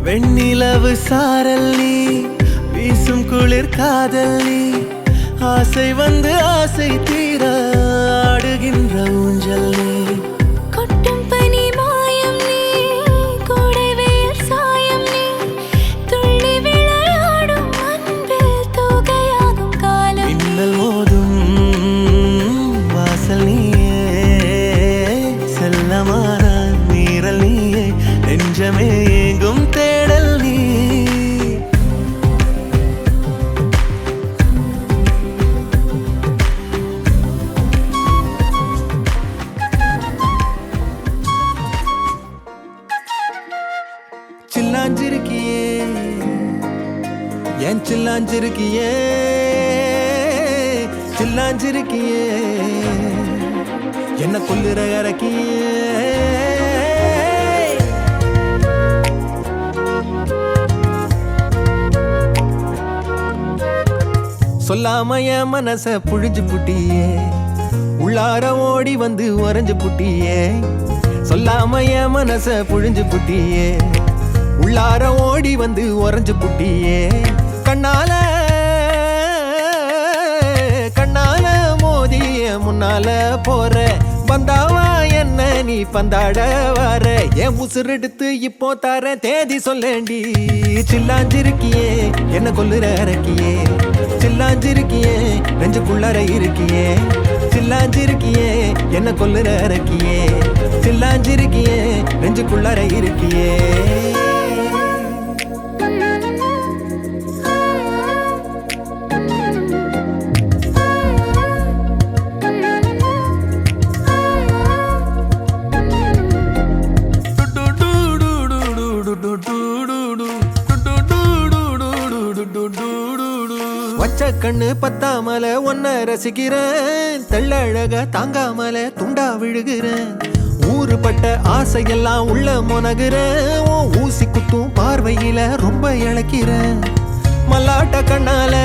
வெண்ணிலவு சாரல் நீ வீசும் குளிர் காதல் நீ ஆசை வந்து ஆசை தீர ஆடுகின்ற ஊஞ்சல் நீ கொட்டும் பனி மாயம் நீ கோடை வெயில் சாயம் நீ துள்ளி விளையாடும் அன்பில் தூகையாகும் காலம் மின்னல் மோதும் வாசல் நீயே செல்லமான மீறல் நீயே நெஞ்சமே எங்கும் தேடல் நீ சில்லாஞ்சிருக்கியே ஏன் சில்லாஞ்சிருக்கியே சில்லாஞ்சிருக்கியே என்ன கொல்லுற இறக்கியே சொல்லாம என் மனச புழிஞ்சு புட்டியே உள்ளார ஓடி வந்து உறைஞ்சு புட்டியே சொல்லாம என் மனச புழிஞ்சு புட்டியே உள்ளார ஓடி வந்து உறைஞ்சு புட்டியே கண்ணால கண்ணால மோதிய முன்னால போற வந்தாவா என்ன நீ பந்தாட வர என் உசுரெடுத்து இப்போ தர தேதி சொல்லேண்டி சில்லாஞ்சிருக்கியே என்ன கொல்லுற இறக்கியே சில்லாஞ்சிருக்கியே நெஞ்சுக்குள்ளற இருக்கியே சில்லாஞ்சிருக்கியே என்ன கொல்லுற இறக்கியே சில்லாஞ்சிருக்கியே நெஞ்சுக்குள்ளற இருக்கியே வச்ச கண்ணு பத்தாமல ஒன்ன ரசிக்கிறேன் தெள்ளழக தாங்காமல துண்டா விழுகிறேன் ஊறுபட்ட ஆசையெல்லாம் உள்ள முனகுறேன் ஊசி குத்தும் பார்வையில ரொம்ப இழக்கிறேன் மல்லாட்ட கண்ணால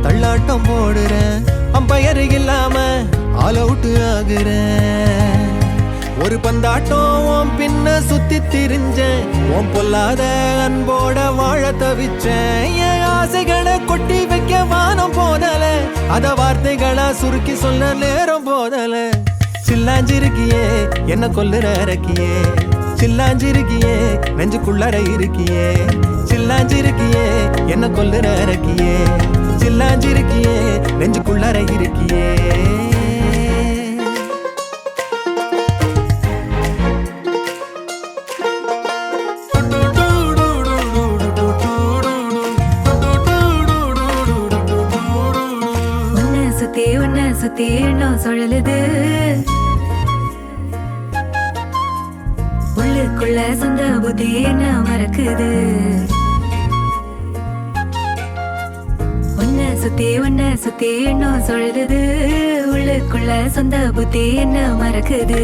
தள்ளாட்டம் போடுறேன் அம்பயரு இல்லாம ஆல் அவுட் ஆகுறேன் ஒரு பந்தாட்டம் பின்ன சுத்தி திரிஞ்சேன் உன் பொல்லாத அன்போட வாழ தவிச்சேன் என் ஆசைகளை கொட்டி வைக்க வானம் போதல அத வார்த்தைகளா சுருக்கி சொல்ல நேரம் போதல சில்லாஞ்சிருக்கியே என்ன கொல்லுற இறக்கியே சில்லாஞ்சிருக்கியே நெஞ்சுக்குள்ளற இருக்கியே சில்லாஞ்சிருக்கியே என்ன கொல்லுற இறக்கியே சில்லாஞ்சிருக்கியே நெஞ்சுக்குள்ளற இருக்கியே சுத்தி எண்ணம் சுழலுது உள்ளுக்குள்ள சொந்த புத்தி என்ன மறக்குது உன்னை சுத்தி எண்ணம் சுழலுது உள்ளுக்குள்ள சொந்த புத்தி என்ன மறக்குது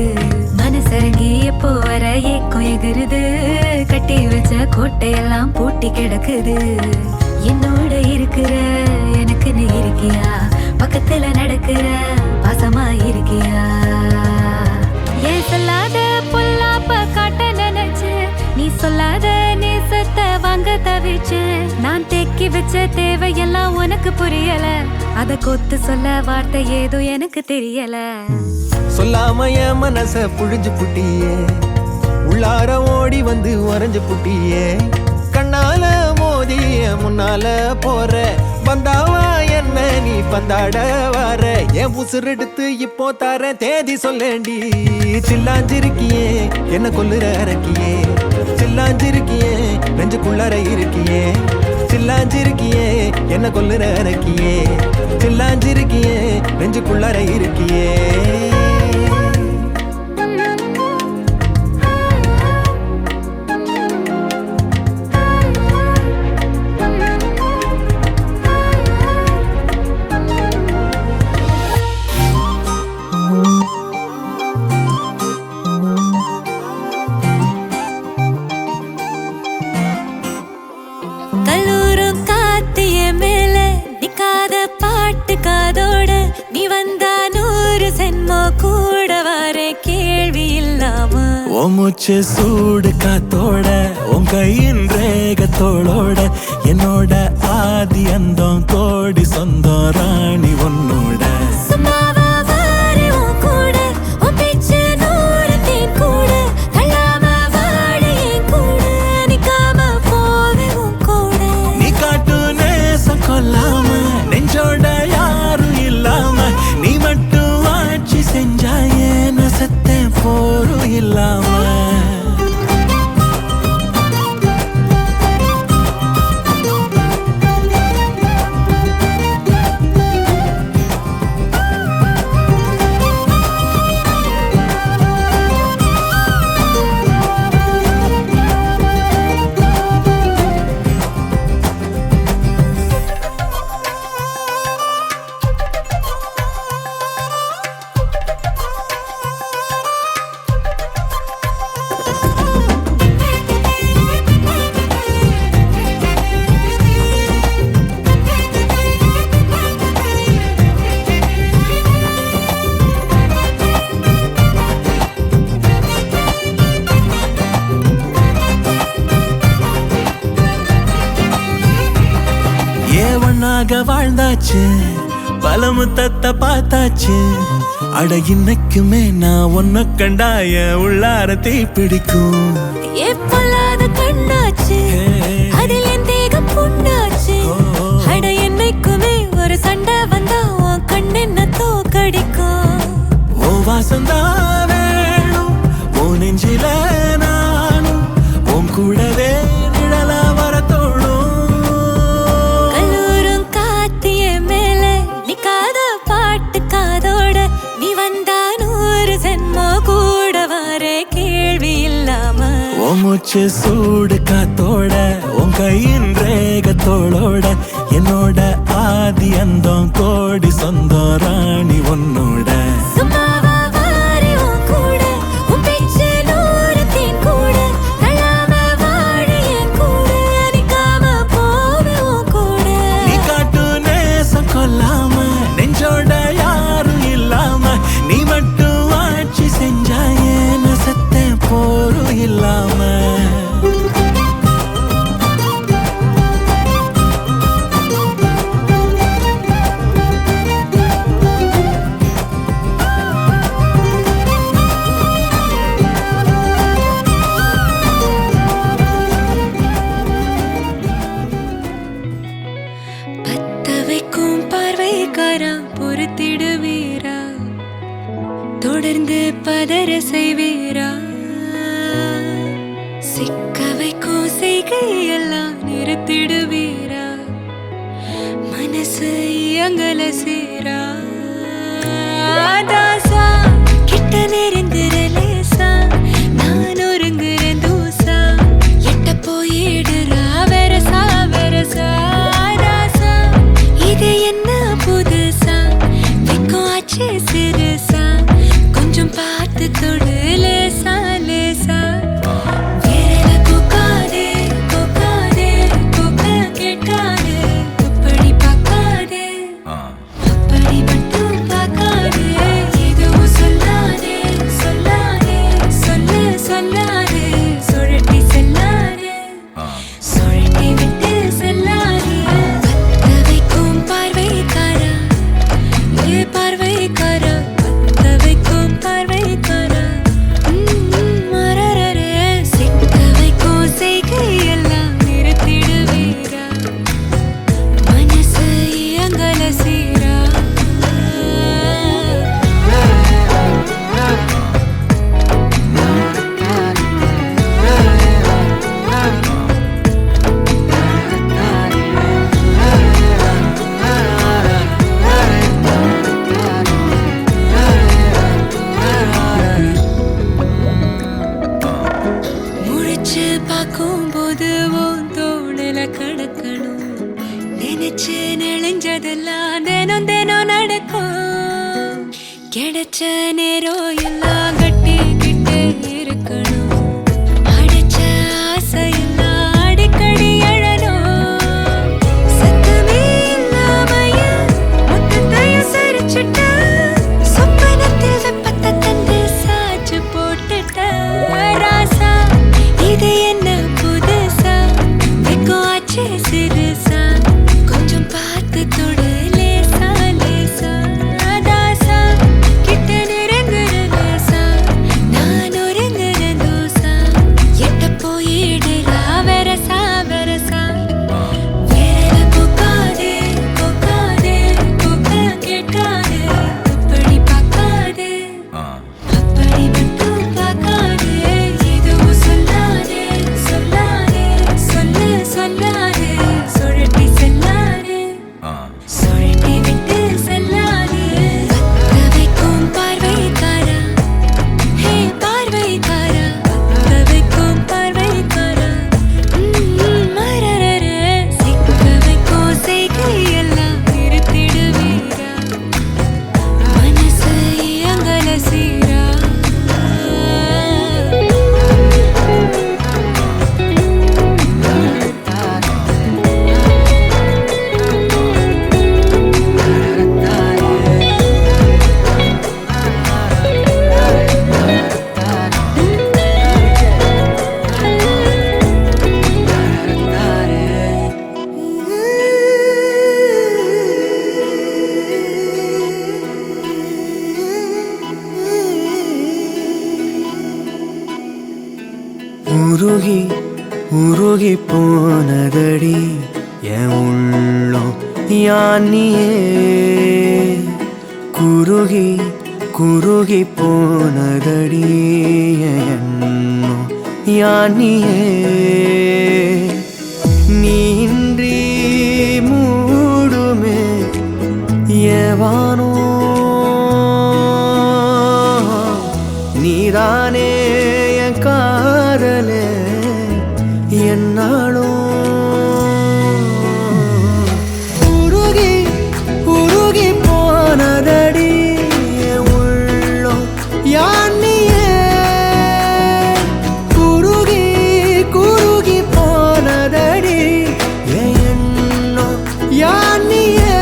மனசரங்கி எப்போ வர ஏக்கம் எகுருது கட்டி வச்ச கோட்டையெல்லாம் பூட்டி கிடக்குது என்னோட இருக்கிற எனக்குன்னு இருக்கியா பக்கத்துல நடக்கிற பாசமா இருக்கியா ஏன் சொல்லாத பொல்லாப்ப காட்ட நினைச்சு நீ சொல்லாத நேசத்தை வாங்க தவிச்சு நான் தேக்கி வச்ச தேவையெல்லாம் உனக்கு புரியல அத கொத்து சொல்ல வார்த்தை ஏதோ எனக்கு தெரியல சொல்லாம என் மனச புழிஞ்சு புட்டியே உள்ளார ஓடி வந்து உறைஞ்சு புட்டியே கண்ணால மோதிய முன்னால போற வந்தாவா என்ன நீ பந்தாட வார என் உசுரெடுத்து இப்போ தர தேதி சொல்லேண்டி சில்லாஞ்சிருக்கியே என்ன கொல்லுற அரக்கியே சில்லாஞ்சிருக்கியே நெஞ்சுக்குள்ளற இருக்கியே சில்லாஞ்சிருக்கியே என்ன கொல்லுற அரக்கியே சில்லாஞ்சிருக்கியே நெஞ்சுக்குள்ளற இருக்கியே காதோட நீ வந்தா 100 சென்மோ கூட வர கேள்வி இல்லாம ஓ மூச்சு சூடு காத்தோட உன் கையின் ரேகத்தோளோட என்னோட ஆதி அந்தம் கோடி சொந்தம் ராணி உன்னோட வாழ்ந்தாச்சு பலமுத்தத்தை பார்த்தாச்சு அட இன்னைக்குமே நான் ஒன்ன கண்டாய உள்ளார தீ பிடிக்கும் எப்பொல்லாத கண்ணாச்சு அதில் என் தேகம் புண்ணாச்சு அட என்னைக்குமே ஒரு சண்டை வந்தா உன் கண்ணென்ன தோக்கடிக்கும் ஓ வாசந்தா வேணும் ஓ நெஞ்சில நானும் உன் கூடவே நிழலா வர தோணும் மூச்சு சூடு காத்தோட உன் கையின் ரேகத்தோளோட என்னோட ஆதி அந்தம் கோடி சொந்தம் ராணி உன்னோட நீ காட்டு நேசம் கொல்லாம நெஞ்சோட யாரும் இல்லாம நீ மட்டும் ஆட்சி செஞ்சாயே நசத்த போரும் இல்லாம பொறுத்திடுவீரா தொடர்ந்து பதற செய்வீரா சிக்க வைக்கும் செய்கையெல்லாம் நிறுத்திடுவீரா மனசு இயங்கல சீரா இதெல்லாம் தினம் தினம் நடக்கும். கிடைச்ச நேரம் எல்லாம் கட்டிக்கிட்டு இருக்கணும். அடைச்ச ஆசையெல்லாம் அடிக்கடி எழணும். சத்தமே இல்லாமைய மொத்தத்தையும் சரிச்சுட்ட. சொப்பனத்தில் வெப்பத்தை தந்து சாச்சு போட்டுட்ட. ராசா இது என்ன புதுசா வெக்கம் ஆச்சு சிறுசா. கொஞ்சம் பார்த்து தொடு லேசா லேசா. தாசா கிட்ட நெருங்குற லேசா. நான் ஒருங்குற தோசா. எட்ட போயிடுறா வெரசா வெரசா. வேற போக்காதே போக்காதே போக்க கேட்காதே. அப்படி பார்க்காதே அப்படி மட்டும் பார்க்காதே. எதுவும் சொல்லாதே சொல்லாதே சொல்லு சொல்லாதே. சுழட்டி செல்லாதே சுழட்டி விட்டு செல்லாதே. பத்த வைக்கும் பார்வைக்காரா ஹே பார்வைக்காரா. பத்த வைக்கும் பார்வைக்காரா. மரரர சிக்க வைக்கும் செய்கையெல்லாம் நிறுத்திடுவீரா. மனசு இயங்கல சீரா. உருகி உருகி போனதடி என் உள்ளம் யானியே. குருகி குருகி போனதடி என் எண்ணம் யானியே. நீன்றி மூடுமே ஏவானோ. நீதானே என் காதலே என்னாலும். உருகி உருகி போனதடி என் உள்ளம் யானியே. குருகி குருகி போனதடி என் எண்ணம் யானியே.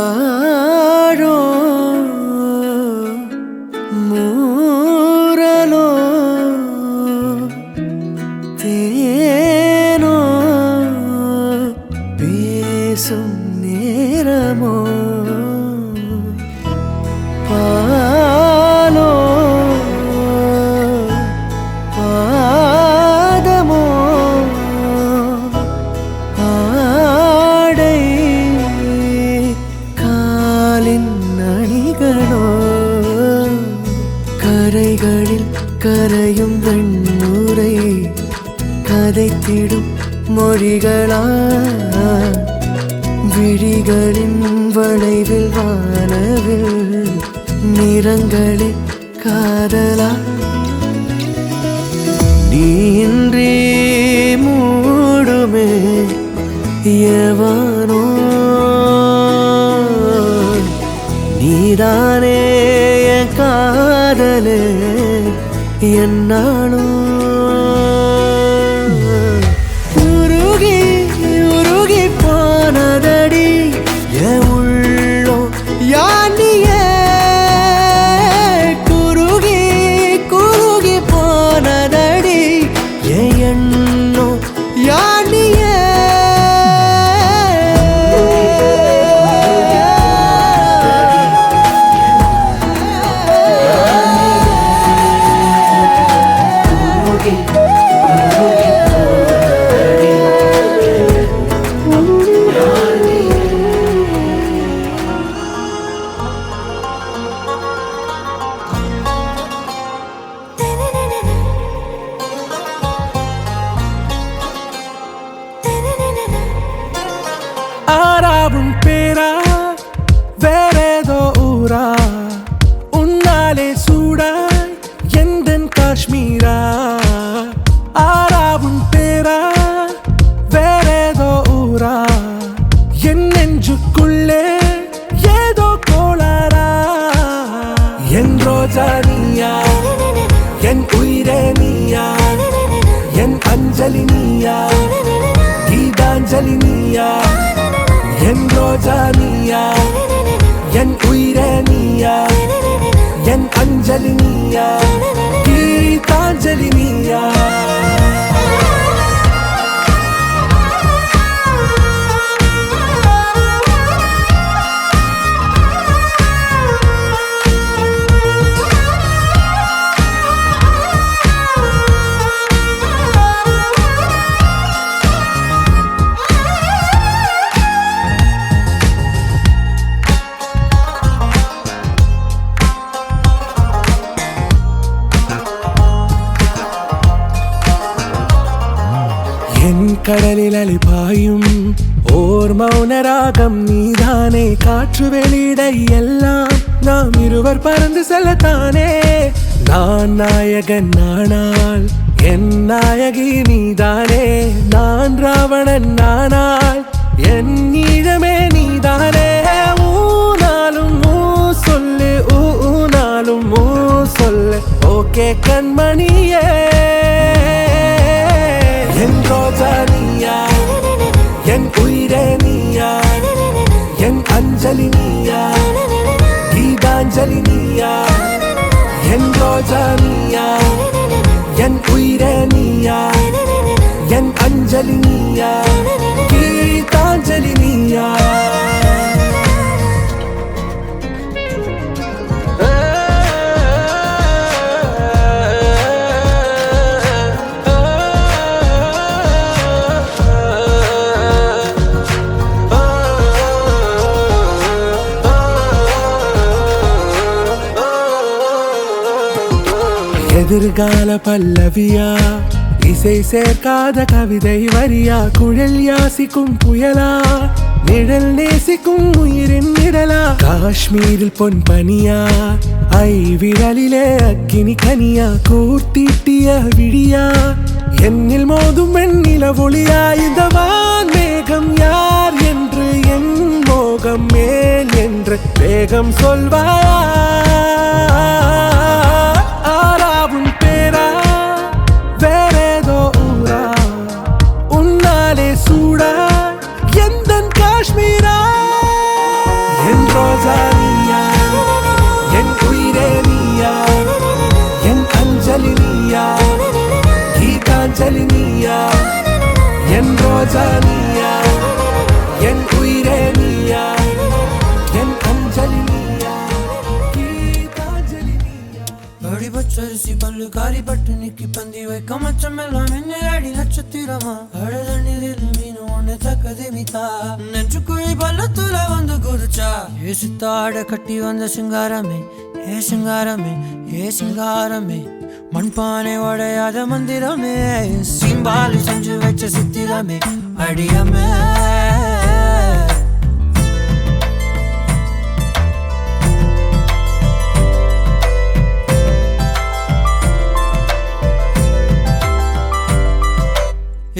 யாரோ மூரலோ தேனோ பேசும் நேரமோ. பாலோ பாதமோ ஆடை காலின் அணிகளோ. கரைகளில் கரையும் வெண்ணுரை கதைத்திடும் மொழிகளா. விழிகளின் வளைவில் வானவில் நிறங்களில் காதலா. நீன்றி மூடுமே எவனோ. நீதானே என் காதலே என்னாலும். உருகி உருகி போனதடி என் உள்ளம் யானியே. குருகி குருகி போனதடி என் எண்ணம் யானியே. நீயா என் உயிரே நீயா என் அஞ்சலி நீயா கீதாஞ்சலி நீயா என் ரோஜா நீயா என் உயிரே நீயா என் அஞ்சலி நீயா கீதாஞ்சலி நீயா கடலில் அலிபாயும் ஓர் மௌனராகம் நீதானே காற்று வெளியிட எல்லாம் நாம் இருவர் பறந்து செல்லத்தானே நான் நாயகன் நானால் என் நாயகி நீதானே நான் ராவணன் நானால் என் ஈழமே நீதானே ஊனாலும் ஊ சொல்லு ஊனாலும் ஊ சொல்லு ஓகே கண்மணியே என் ரோஜா நீயா என் உயிரே நீயா என் அஞ்சலி நீயா கீதாஞ்சலி நீயா என் ரோஜா நீயா என் உயிரே நீயா என் அஞ்சலி நீயா கீதாஞ்சலி நீயா எதிர்கால பல்லவியா இசை சேர்க்காத கவிதை வரியா குழல் யாசிக்கும் புயலா நிழல் நேசிக்கும் உயிரின் நிழலா காஷ்மீரில் பொன் பனியா ஐ விரலிலே அக்கினி கனியா கூர்த்தீட்டிய விழியா என்னில் மோதும் வெண்ணில ஒளியா இந்த வான் மேகம் யார் என்று என் மோகம் மேல் என்று வேகம் சொல்வாயா ஆராவும் பேரா வேறேதோ ஊரா உன்னாலே சூடா எந்தன் காஷ்மீரா என் ரோஜா நீயா என் உயிரே நீயா என் அஞ்சலி நீயா கீதாஞ்சலி நீயா என் ரோஜா நீயா என் உயிரே நீயா என் அஞ்சலி நீயா கீதாஞ்சலி நீயா அடிபச்சரிசி பல்லு காரி பட்டு நிக்கி பந்தி வைக்க மச்சம் எல்லாம் என்ன அடி நட்சத்திரமா அழத நீரில் மீன் ஒண்ணு தக்கது மிதா நெஞ்சுக்குழி பள்ளத்துல வந்து குதிச்சா ஏசுத்தாட கட்டி வந்த சிங்காரமே ஏ சிங்காரமே ஏ சிங்காரமே மண்பானை உடையாத மந்திரமே சிம்பாலி செஞ்சு வச்ச சித்திரமே அடியமே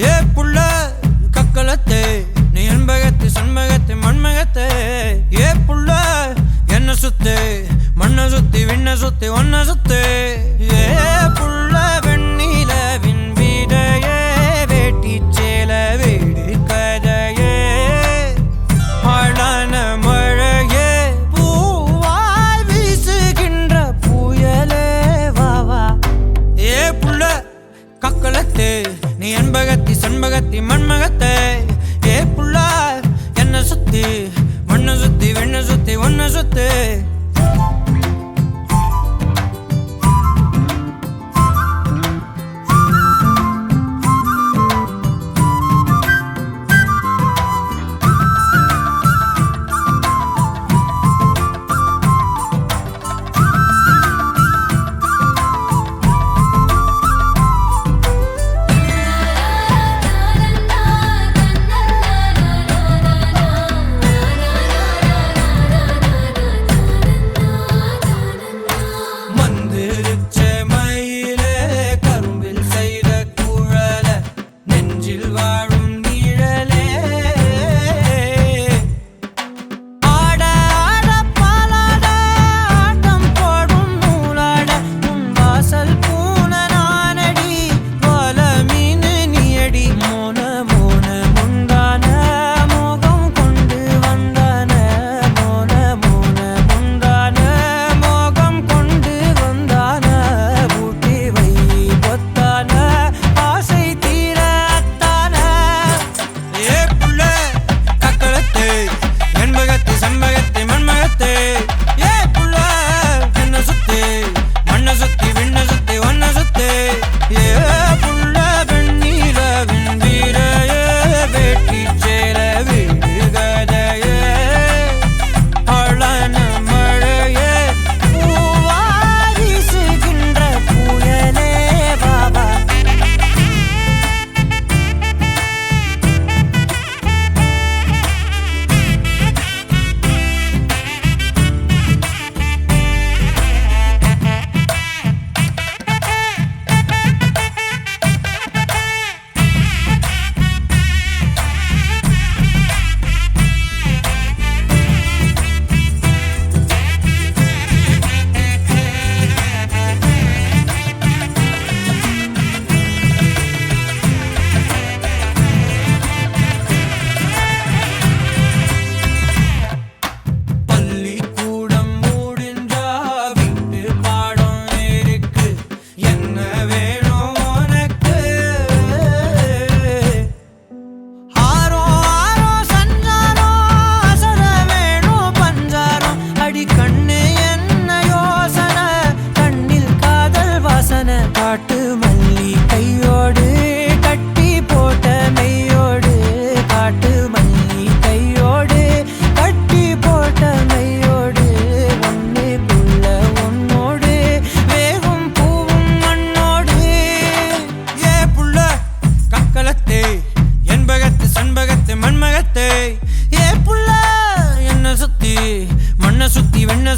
ஏ புள்ள கக்கலத்தே நீ என்பகத்து சண்மகத்து மண்மகத்தே ஏ புள்ள என்ன சுத்து மண்ண சுத்தி விண்ண சுத்தி ஒன்ன சுத்து ஏ புள்ள வெண்ணிலவின் வீடையே வேட்டி சேல வீடு கதையே ஆளான மழையே பூவாய் வீசுகின்ற புயலே வாவா ஏ புள்ள கக்கலத்தே நீ என்பகத்தி சண்பகத்தி மண்மகத்தை ஏ புள்ளா என்ன சுத்தி மண்ண சுத்தி வெண்ண சுத்தி ஒன்ன சுத்து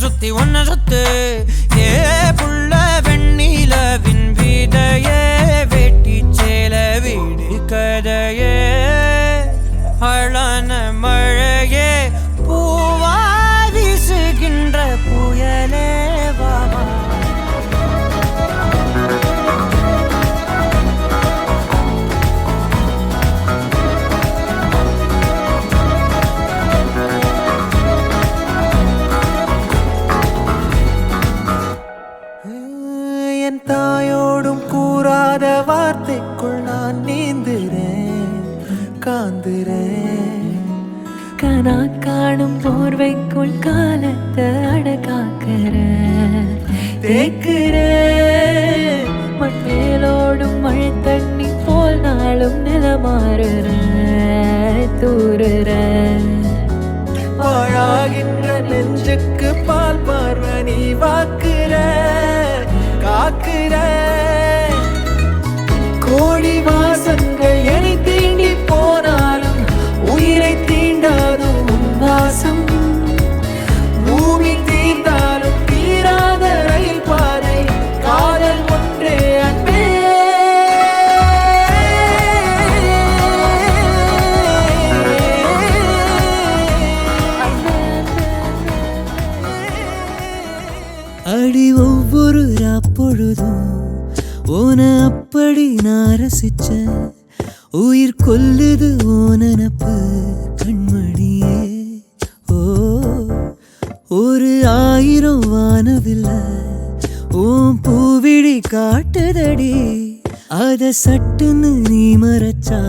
சுத்தி ஒன்ன சுத்து ஏ புள்ள வெண்ணிலவின் வீதையே வெட்டி சேல வீடு கதையே அழான மழையே பூவா வீசுகின்ற புயலே வாமா என் தாயோடும் கூறாத வார்த்தைக்குள் நான் நீந்துறேன் காந்துறேன் கனா காணும் போர்வைக்குள் காலத்தை அடக்காக்கிற தேக்குறேன் மண்மேலோடும் மழை தண்ணி போல் நாளும் நிலமாறுற தூறுற பாழாகின்ற நெஞ்சுக்கு பால் பார்வை நீ வாக்குற காக்குற கோடி வாசங்கள் என்னை தீண்டி போனாலும் உயிரை தீண்டாதும் உன் வாசம் பூமி தீர்ந்தாலும் தீராத ரயில் பாதை காதல் ஒன்றே அன்பே அடி ஒவ்வொரு அப்பொழுதும் ஓன அப்படி நான் ரசிச்சேன் உயிர் கொல்லுது ஓனப்பு கண்மணியே ஓ ஒரு 1000 வானவில்லை ஓம் பூவிழி காட்டுதடி அத சட்டுன்னு நீ மறைச்சா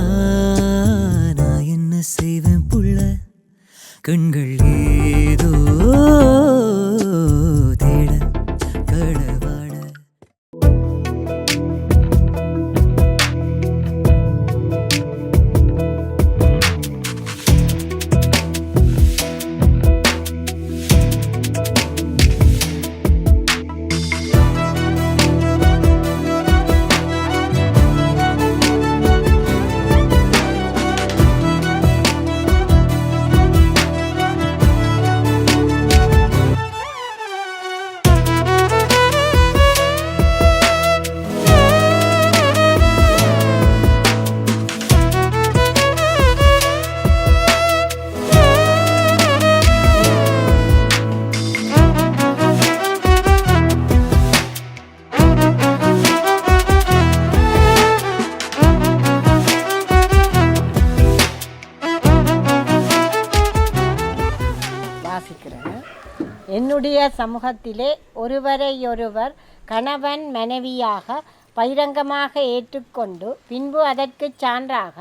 நான் என்ன செய்வேன் புள்ள கண்கள் ஏதோ தேட கடவாட என்னுடைய சமூகத்திலே ஒருவரையொருவர் கணவன் மனைவியாக பகிரங்கமாக ஏற்றுக்கொண்டு பின்பு அதற்கு சான்றாக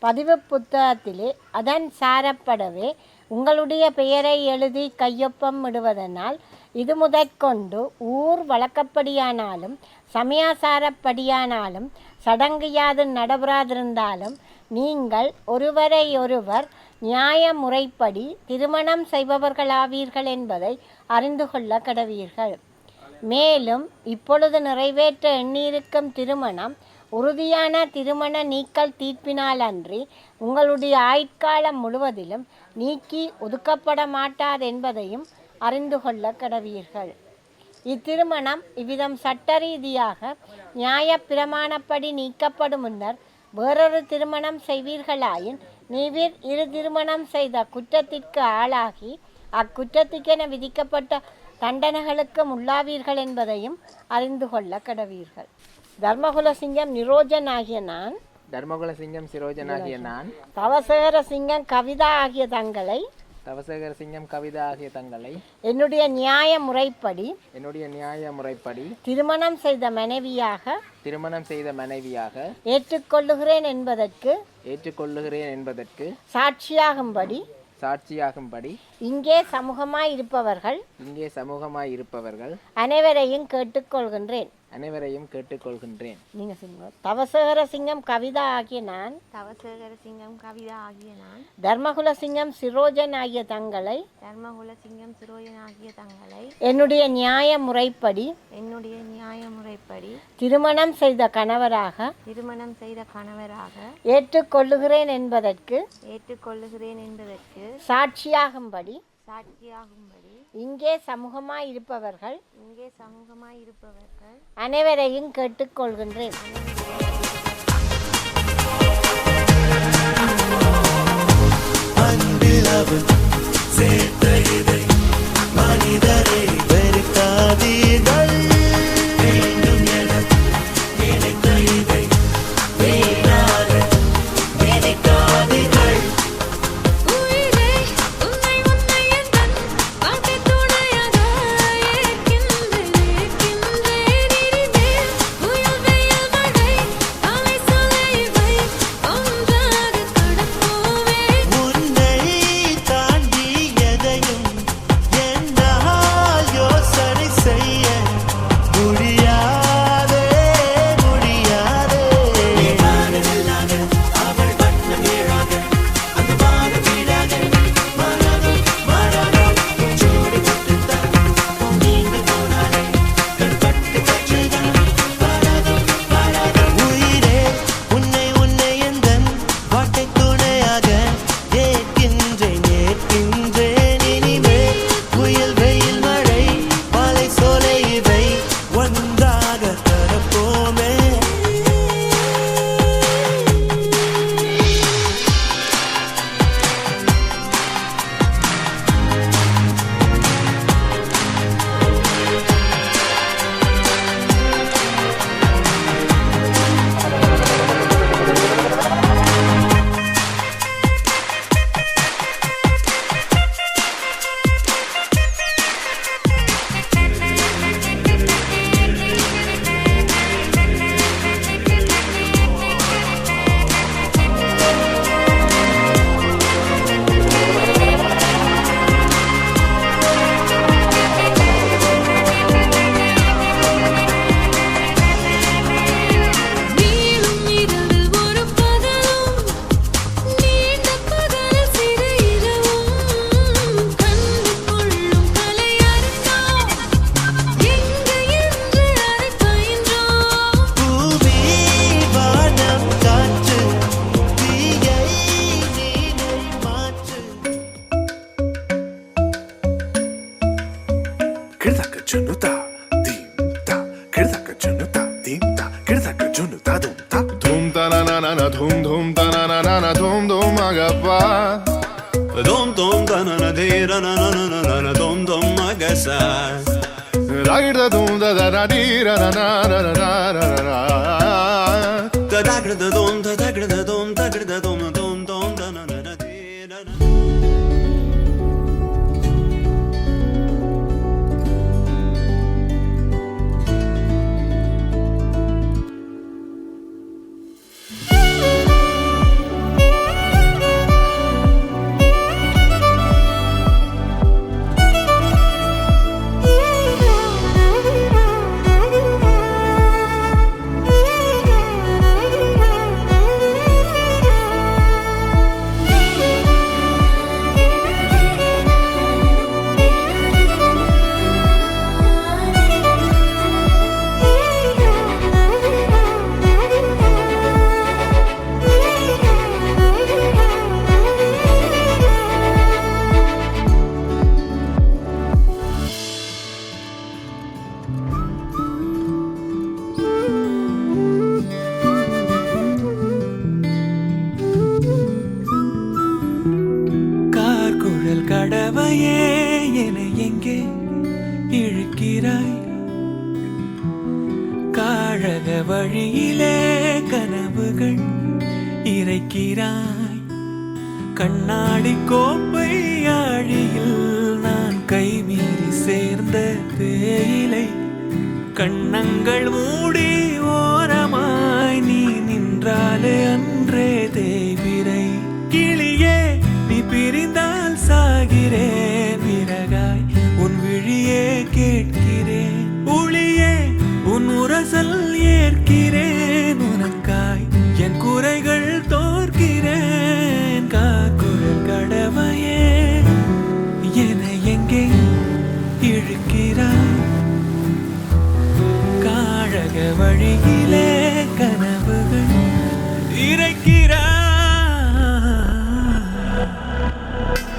பதிவு புத்தகத்திலே அதன் சாரப்படவே உங்களுடைய பெயரை எழுதி கையொப்பம் இடுவதனால் இது முதற்கொண்டு ஊர் வழக்கப்படியானாலும் சமயாசாரப்படியானாலும் சடங்கு யாது நடைபெறாதிருந்தாலும் நீங்கள் ஒருவரையொருவர் நியாய முறைப்படி திருமணம் செய்பவர்களாவீர்கள் என்பதை அறிந்து கொள்ள கடவீர்கள். மேலும் இப்பொழுது நிறைவேற்ற எண்ணியிருக்கும் திருமணம் உறுதியான திருமண நீக்கல் தீர்ப்பினால் அன்றி உங்களுடைய ஆயுட்காலம் முழுவதிலும் நீக்கி ஒதுக்கப்பட மாட்டாது என்பதையும் அறிந்து கொள்ள கடவீர்கள். இத்திருமணம் இவ்விதம் சட்ட ரீதியாக நியாய பிரமாணப்படி நீக்கப்படும் முன்னர் வேறொரு திருமணம் செய்வீர்களாயின் நீவீர் இரு திருமணம் செய்த குற்றத்திற்கு ஆளாகி அக்குற்றத்திற்கென விதிக்கப்பட்ட தண்டனைகளுக்கும் உள்ளாவீர்கள் என்பதையும் அறிந்து கொள்ள கடவீர்கள். தர்மகுல சிங்கம் நிரோஜன் ஆகிய நான் தர்மகுல சிங்கம் சிரோஜன் ஆகிய நான் தவசேகர சிங்கம் கவிதா ஆகிய தங்களை தவசேகர சிங்கம் கவிதா ஆகிய தங்களை என்னுடைய நியாய முறைப்படி திருமணம் செய்த மனைவியாக ஏற்றுக்கொள்ளுகிறேன் என்பதற்கு சாட்சியாகும்படி இங்கே சமூகமாய் இருப்பவர்கள் அனைவரையும் கேட்டுக்கொள்கின்றேன். நீங்க சொல்லுங்க. தவசேகர சிங்கம் கவிதா ஆகிய நான் தர்மகுல சிங்கம் சிரோஜன் ஆகிய தங்களை என்னுடைய நியாய முறைப்படி திருமணம் செய்த கணவராக ஏற்றுக்கொள்ளுகிறேன் என்பதற்கு சாட்சியாகும்படி சாட்சியாகும்படி இங்கே சமூகமாய் இருப்பவர்கள் அனைவரையும் கேட்டுக்கொள்கின்றேன். மனிதரை வெறுக்காதீர்கள், வேண்டும் என நினைத்த இதை வீணாக நினைக்காதீர்கள். கடவையே என எங்கே இழுக்கிறாய், காழக வழியிலே கனவுகள் இறைக்கிறாய். கண்ணாடி கோப்பை ஆழியில் நான் கைமீறி சேர்ந்த தேயிலை, கண்ணங்கள் மூடி ஓரமாய் நீ நின்றாலே அன்றே தேவிரை. கிளியே நீ பிரிந்தால் சாகிறேன், விறகாய் உன் விழியே கேட்கிறேன். ஒளியே உன் உரசல் ஏற்கிறேன், உனக்காய் என் குறைகள் தோற்கிறேன். காக்குழல் கடவையே என எங்கே இழுக்கிறாய், காழக வழியிலே கனவுகள் இறைக்கிறாய்.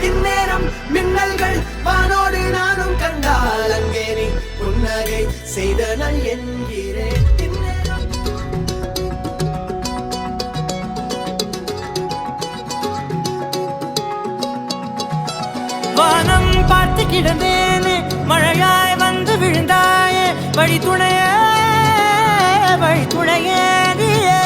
இந்நேரம் மின்னல்கள் வழித்துணையே வழித்துணையே நீயே.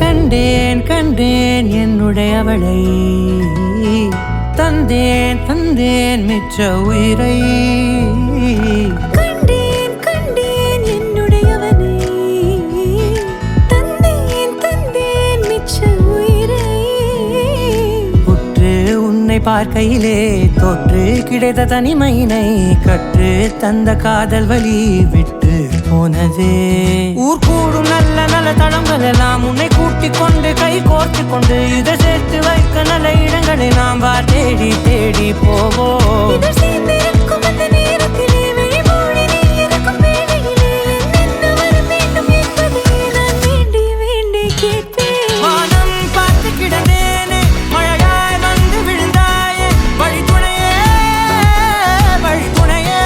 கண்டேன் கண்டேன் என்னுடையவளை, தந்தேன் தந்தேன் மிச்ச உயிரை. கண்டேன் கண்டேன் என்னுடையவனை, தந்தேன் தந்தேன் மிச்ச உயிரை. உற்று உன்னை பார்க்கையிலே தொற்று கிடைத்த தனிமையினை கற்று தந்த காதல் வழி விட்டு போனதே. ஊர் கூடும் நல்ல நல்ல தளங்கள் எல்லாம் உன்னை கூட்டிக் கொண்டு கை கோர்த்து கொண்டு இதை சேர்த்து வைக்க நல்ல இடங்களை நாம் வா தேடி தேடி போவோம். இதழ் சேர்ந்திருக்கும் அந்த நேரத்திலே விழிமூடி நீ இருக்கும் வேளையிலே என்ன வர வேண்டும் என்பதை நான் வேண்டி வேண்டி கேட்பேன். வானம் பார்த்து கிடந்தேனே மழையாய் வந்து விழுந்தாயே. வழித்துணையே வழித்துணையே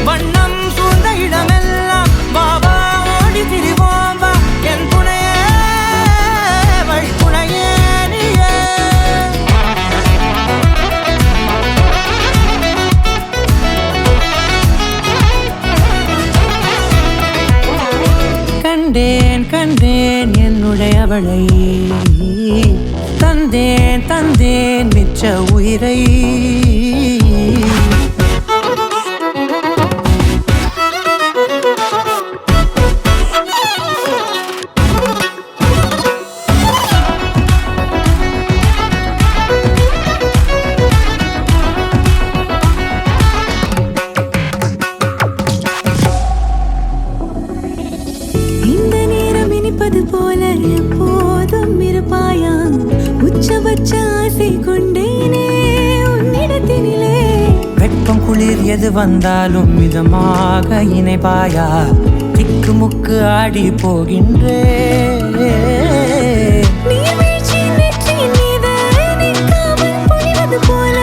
வண்ணம் சூழ்ந்த இடமெல்லாம் பாபா ஓடி திரிவோம் வா என் துணையே வழித்துணையே நீயே. கண்டேன் கண்டேன் என்னுடையவளை, தந்தேன் தந்தேன் மிச்ச உயிரை. இந்த நேரம் இனிப்பது போல எப்போதும் இருப்பாயா, உச்சபட்ச ஆசை கொண்டேனே உன்னிடத்தினிலே. வெப்பம் குளிர் எது வந்தாலும் மிதமாக இணைப்பாயா, திக்கு முக்கு ஆடி போகின்றே. நீர்வீழ்ச்சியின் நெற்றியின் மீது நிற்காமல் பொழிவது போல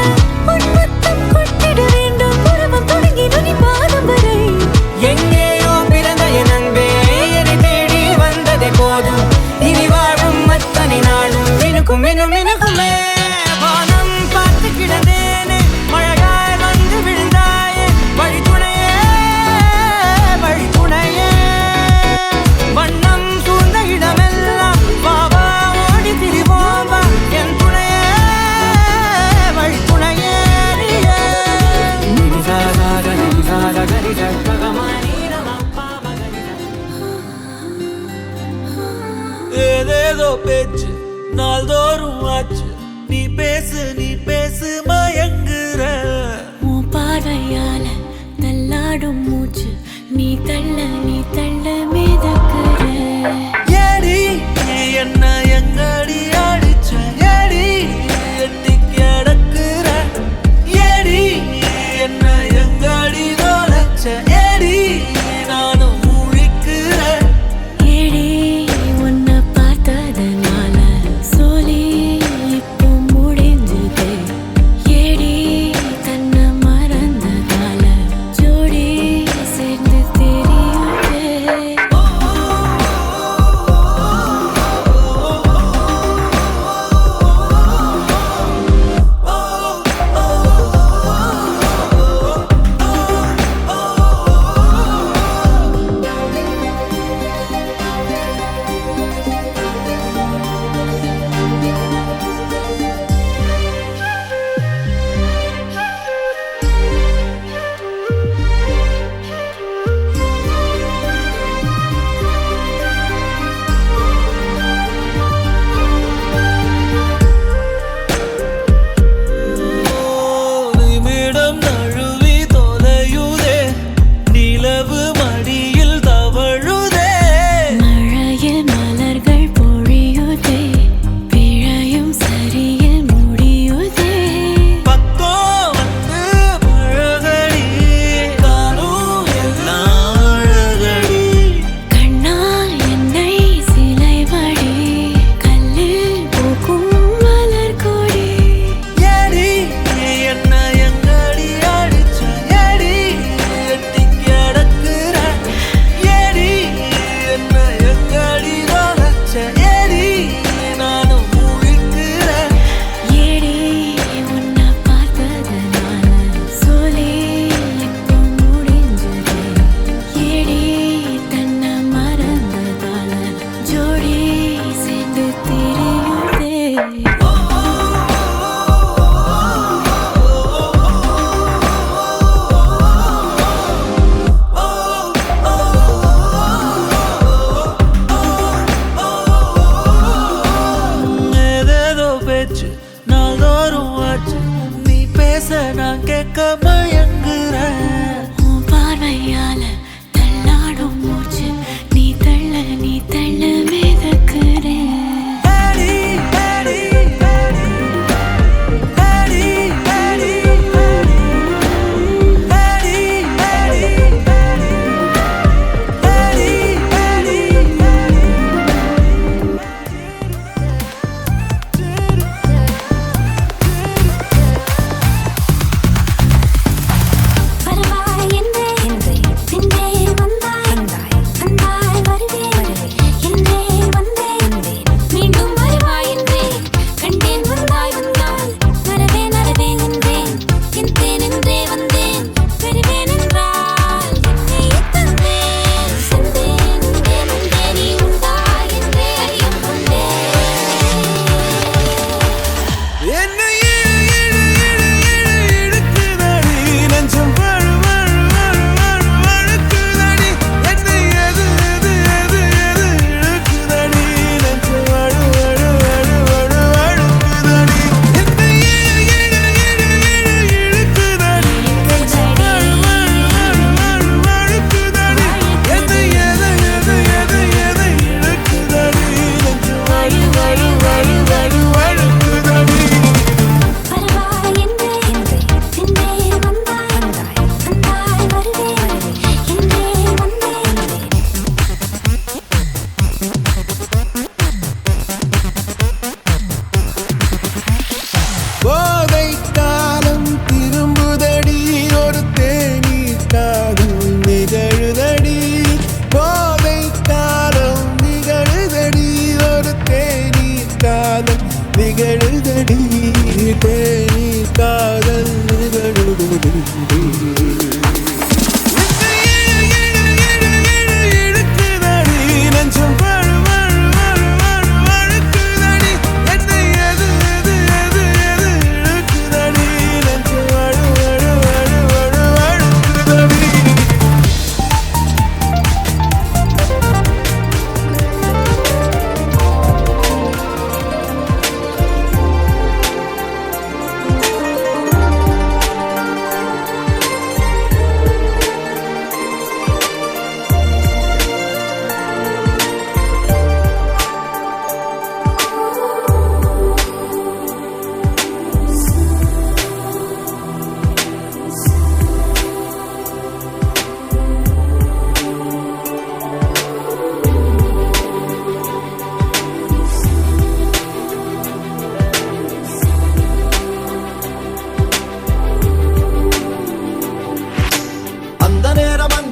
உன் முத்தம் கொட்டிட வேண்டும் பருவம் தொடங்கி நுனி பாதம் வரை. எங்கேயோ பிறந்த என் அன்பே என்னை தேடி வந்ததே போதும், இனி வாழும் அத்தனை நாளும் மினுக்கும் மினும் மினுக்குமே. வானம் பார்த்து கிடந்தேனே மழையாய் வந்து விழுந்தாயே. வழித்துணையே வழித்துணையே வண்ணம் சூழ்ந்த இடமெல்லாம் பாபா ஓடி திரிவோம் வா என் துணையே வழித்துணையே நீயே. நிசாக நிசாக கரிச பகமானி நமப்பா மகரிச. ஏதேதோ பேச்சு நாள்தோறும் ஆச்சு, நீ பேசு மயங்குற. உன் பார்வையால தள்ளாடும் மூச்சு நீ தள்ள மிதக்கிற. ஏடி என்ன எங்கடி அடிச்ச, ஏடி எட்டி கிடக்குற. ஏடி என்ன எங்கடி நோலச்ச, ஏடி நானும் முழிக்கிறேன். ஏடி உன்னை பார்த்ததனால சோலி இப்போ முடிஞ்சது. ஏடி தன்னை மறந்ததால ஜோடி சேர்ந்து தெரியுது.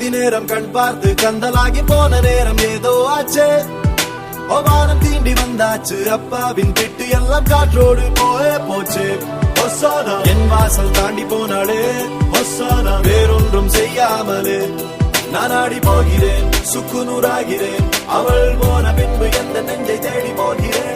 மீதி நேரம் கண் பார்த்து கந்தலாகி போன நேரம் ஏதோ ஆச்சே வானம் தீண்டி வந்தாச்சு அப்பாவின் திட்டு எல்லாம் காற்றோடு போச்சு ஹொசானா என் வாசல் தாண்டி போனாளே ஹொசானா வேறொன்றும் செய்யாமலே நான் ஆடி போகிறேன் சுக்குநூறாகிறேன் அவள் போன பின்பு எந்த நெஞ்சை தேடி போகிறேன்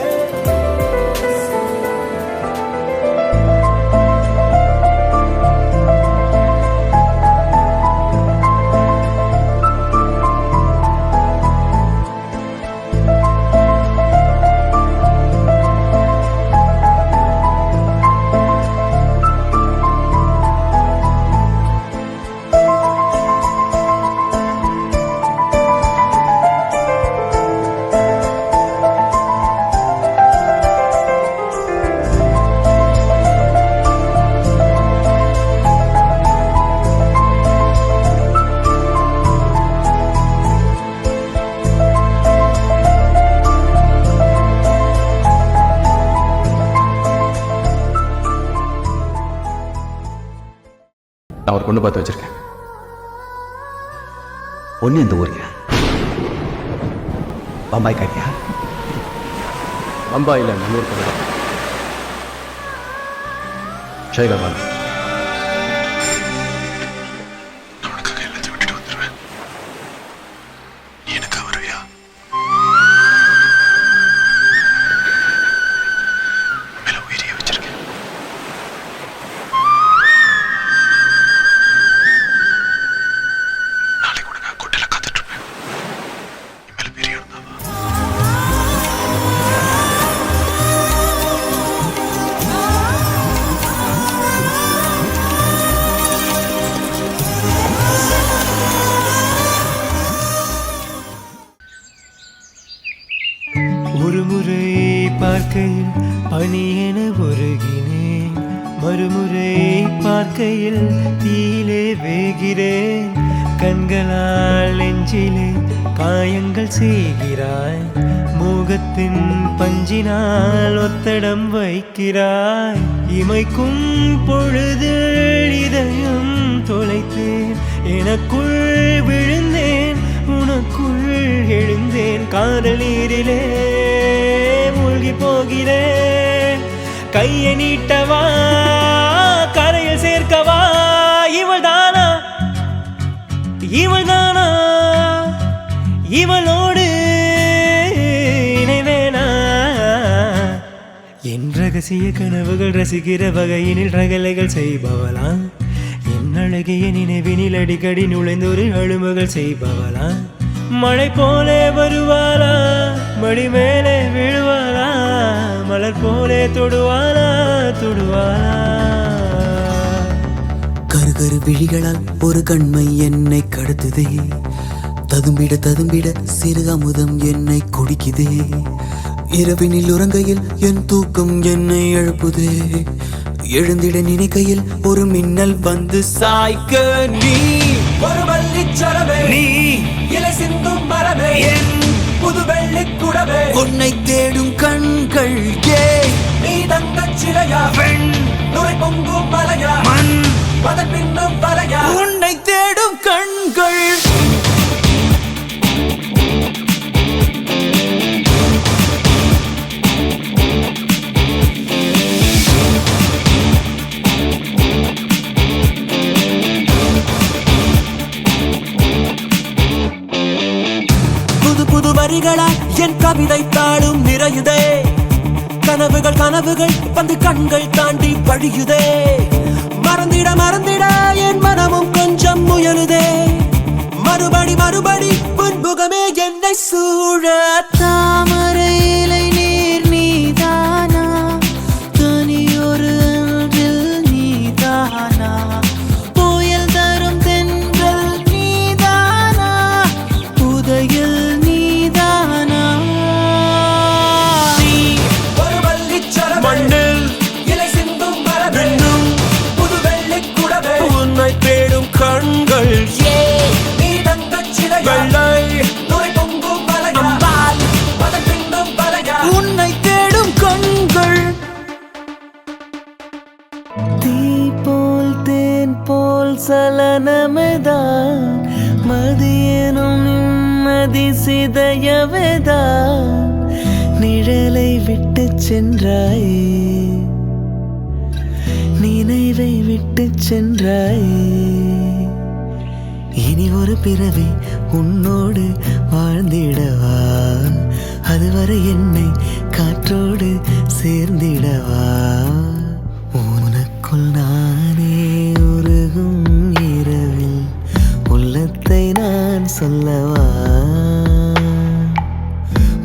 நான் ஒரு பொண்ணு பார்த்து வச்சிருக்கேன். பொண்ணு இந்த ஊரியா? பம்பாய் காட்டியா? பம்பாயில் நம்ம ஊர் பொண்ணு தான். ஷைகர்வான் ஒரு முறை பார்க்கையில் பனியென உருகினேன், மறுமுறை பார்க்கையில் தீயிலே வேகிறேன். கண்களால் நெஞ்சிலே காயங்கள் செய்கிறாய், மோகத்தின் பஞ்சினால் ஒத்தடம் வைக்கிறாய். இமைக்கும் பொழுதில் இதயம் தொலைத்தேன், எனக்குள் விழுந்தேன், உனக்குள் எழுந்தேன். காதல் நீரிலே மூழ்கி போகிறேன், கையை நீட்டவா கரையில் சேர்க்கவா? இவள் தானா, இவள் தானா, இவளோடு இணைவேனா? என் ரகசிய கனவுகள் ரசிக்கிற வகையினில் ரகலைகள் செய்பவளா? என் அழகிய நினைவினில் அடிக்கடி நுழைந்தொரு அழுமகள் செய்பவளா? மழை போலே வருவாளா, மடி மேலே விழுவாளா? மலர் போலே தொடுவாளா, தொடுவாளா? கருகரு விழிகளால் ஒரு கண்மை என்னை கடத்துதே, ததும்பிட ததும்பிட சிறு அமுதம் என்னை குடிக்குதே. இரவினில் உறங்கையில் என் தூக்கம் என்னை எழுப்புதே, எழுந்திட நினைக்கையில் ஒரு மின்னல் வந்து சாய்க்க. நீ ஒரு வள்ளிச்சரவே, நீ இலை சிந்தும் மரமே, என் புது வெள்ளி குடவே. உன்னை தேடும் கண்கள் ஏ, நீ தங்கச் சிலையா, பெண் நுரை பொங்கும் மலையா, மண் மதன் பின்னும் வலையா? உன்னை தேடும் கண்கள் புது வரிகளால் என் கவிதை தாளும் நிறையுதே. கனவுகள் கனவுகள் வந்து கண்கள் தாண்டி பழியுதே. மறந்திட மறந்திட என் மனமும் கொஞ்சம் முயலுதே. மறுபடி மறுபடி புன்முகமே என்னை சூழ. தாமரை இலை நீர் நீதானா, தனியொரு அன்றில் நீதானா, புயல் தரும் தென்றல் நீதானா, புதையல் நீதானா? நீ ஒரு வள்ளிச்சரம், மண்ணில் இலை சிந்தும் மரமே, புது வெள்ளி குடவே. உன்னை தேடும் கண்கள் அது எனும் நிம்மதி சிதையவேதான் நிழலை விட்டு சென்றாயே, நினைவை விட்டு சென்றாயே. இனி ஒரு பிறவி உன்னோடு வாழ்ந்திடவா, அதுவரை என்னை காற்றோடு சேர்ந்திடவா. உனக்குள் நானே உருகும் இரவில் உள்ளத்தை நான் சொல்லவா,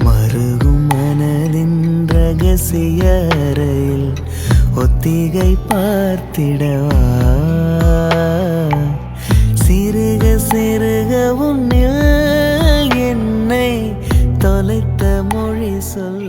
மருகும் மனதின் ரகசிய அறையில் ஒத்திகை பார்த்திடவா. சிறுக சிறுக உன்னில் என்னை தொலைத்த மொழி சொல்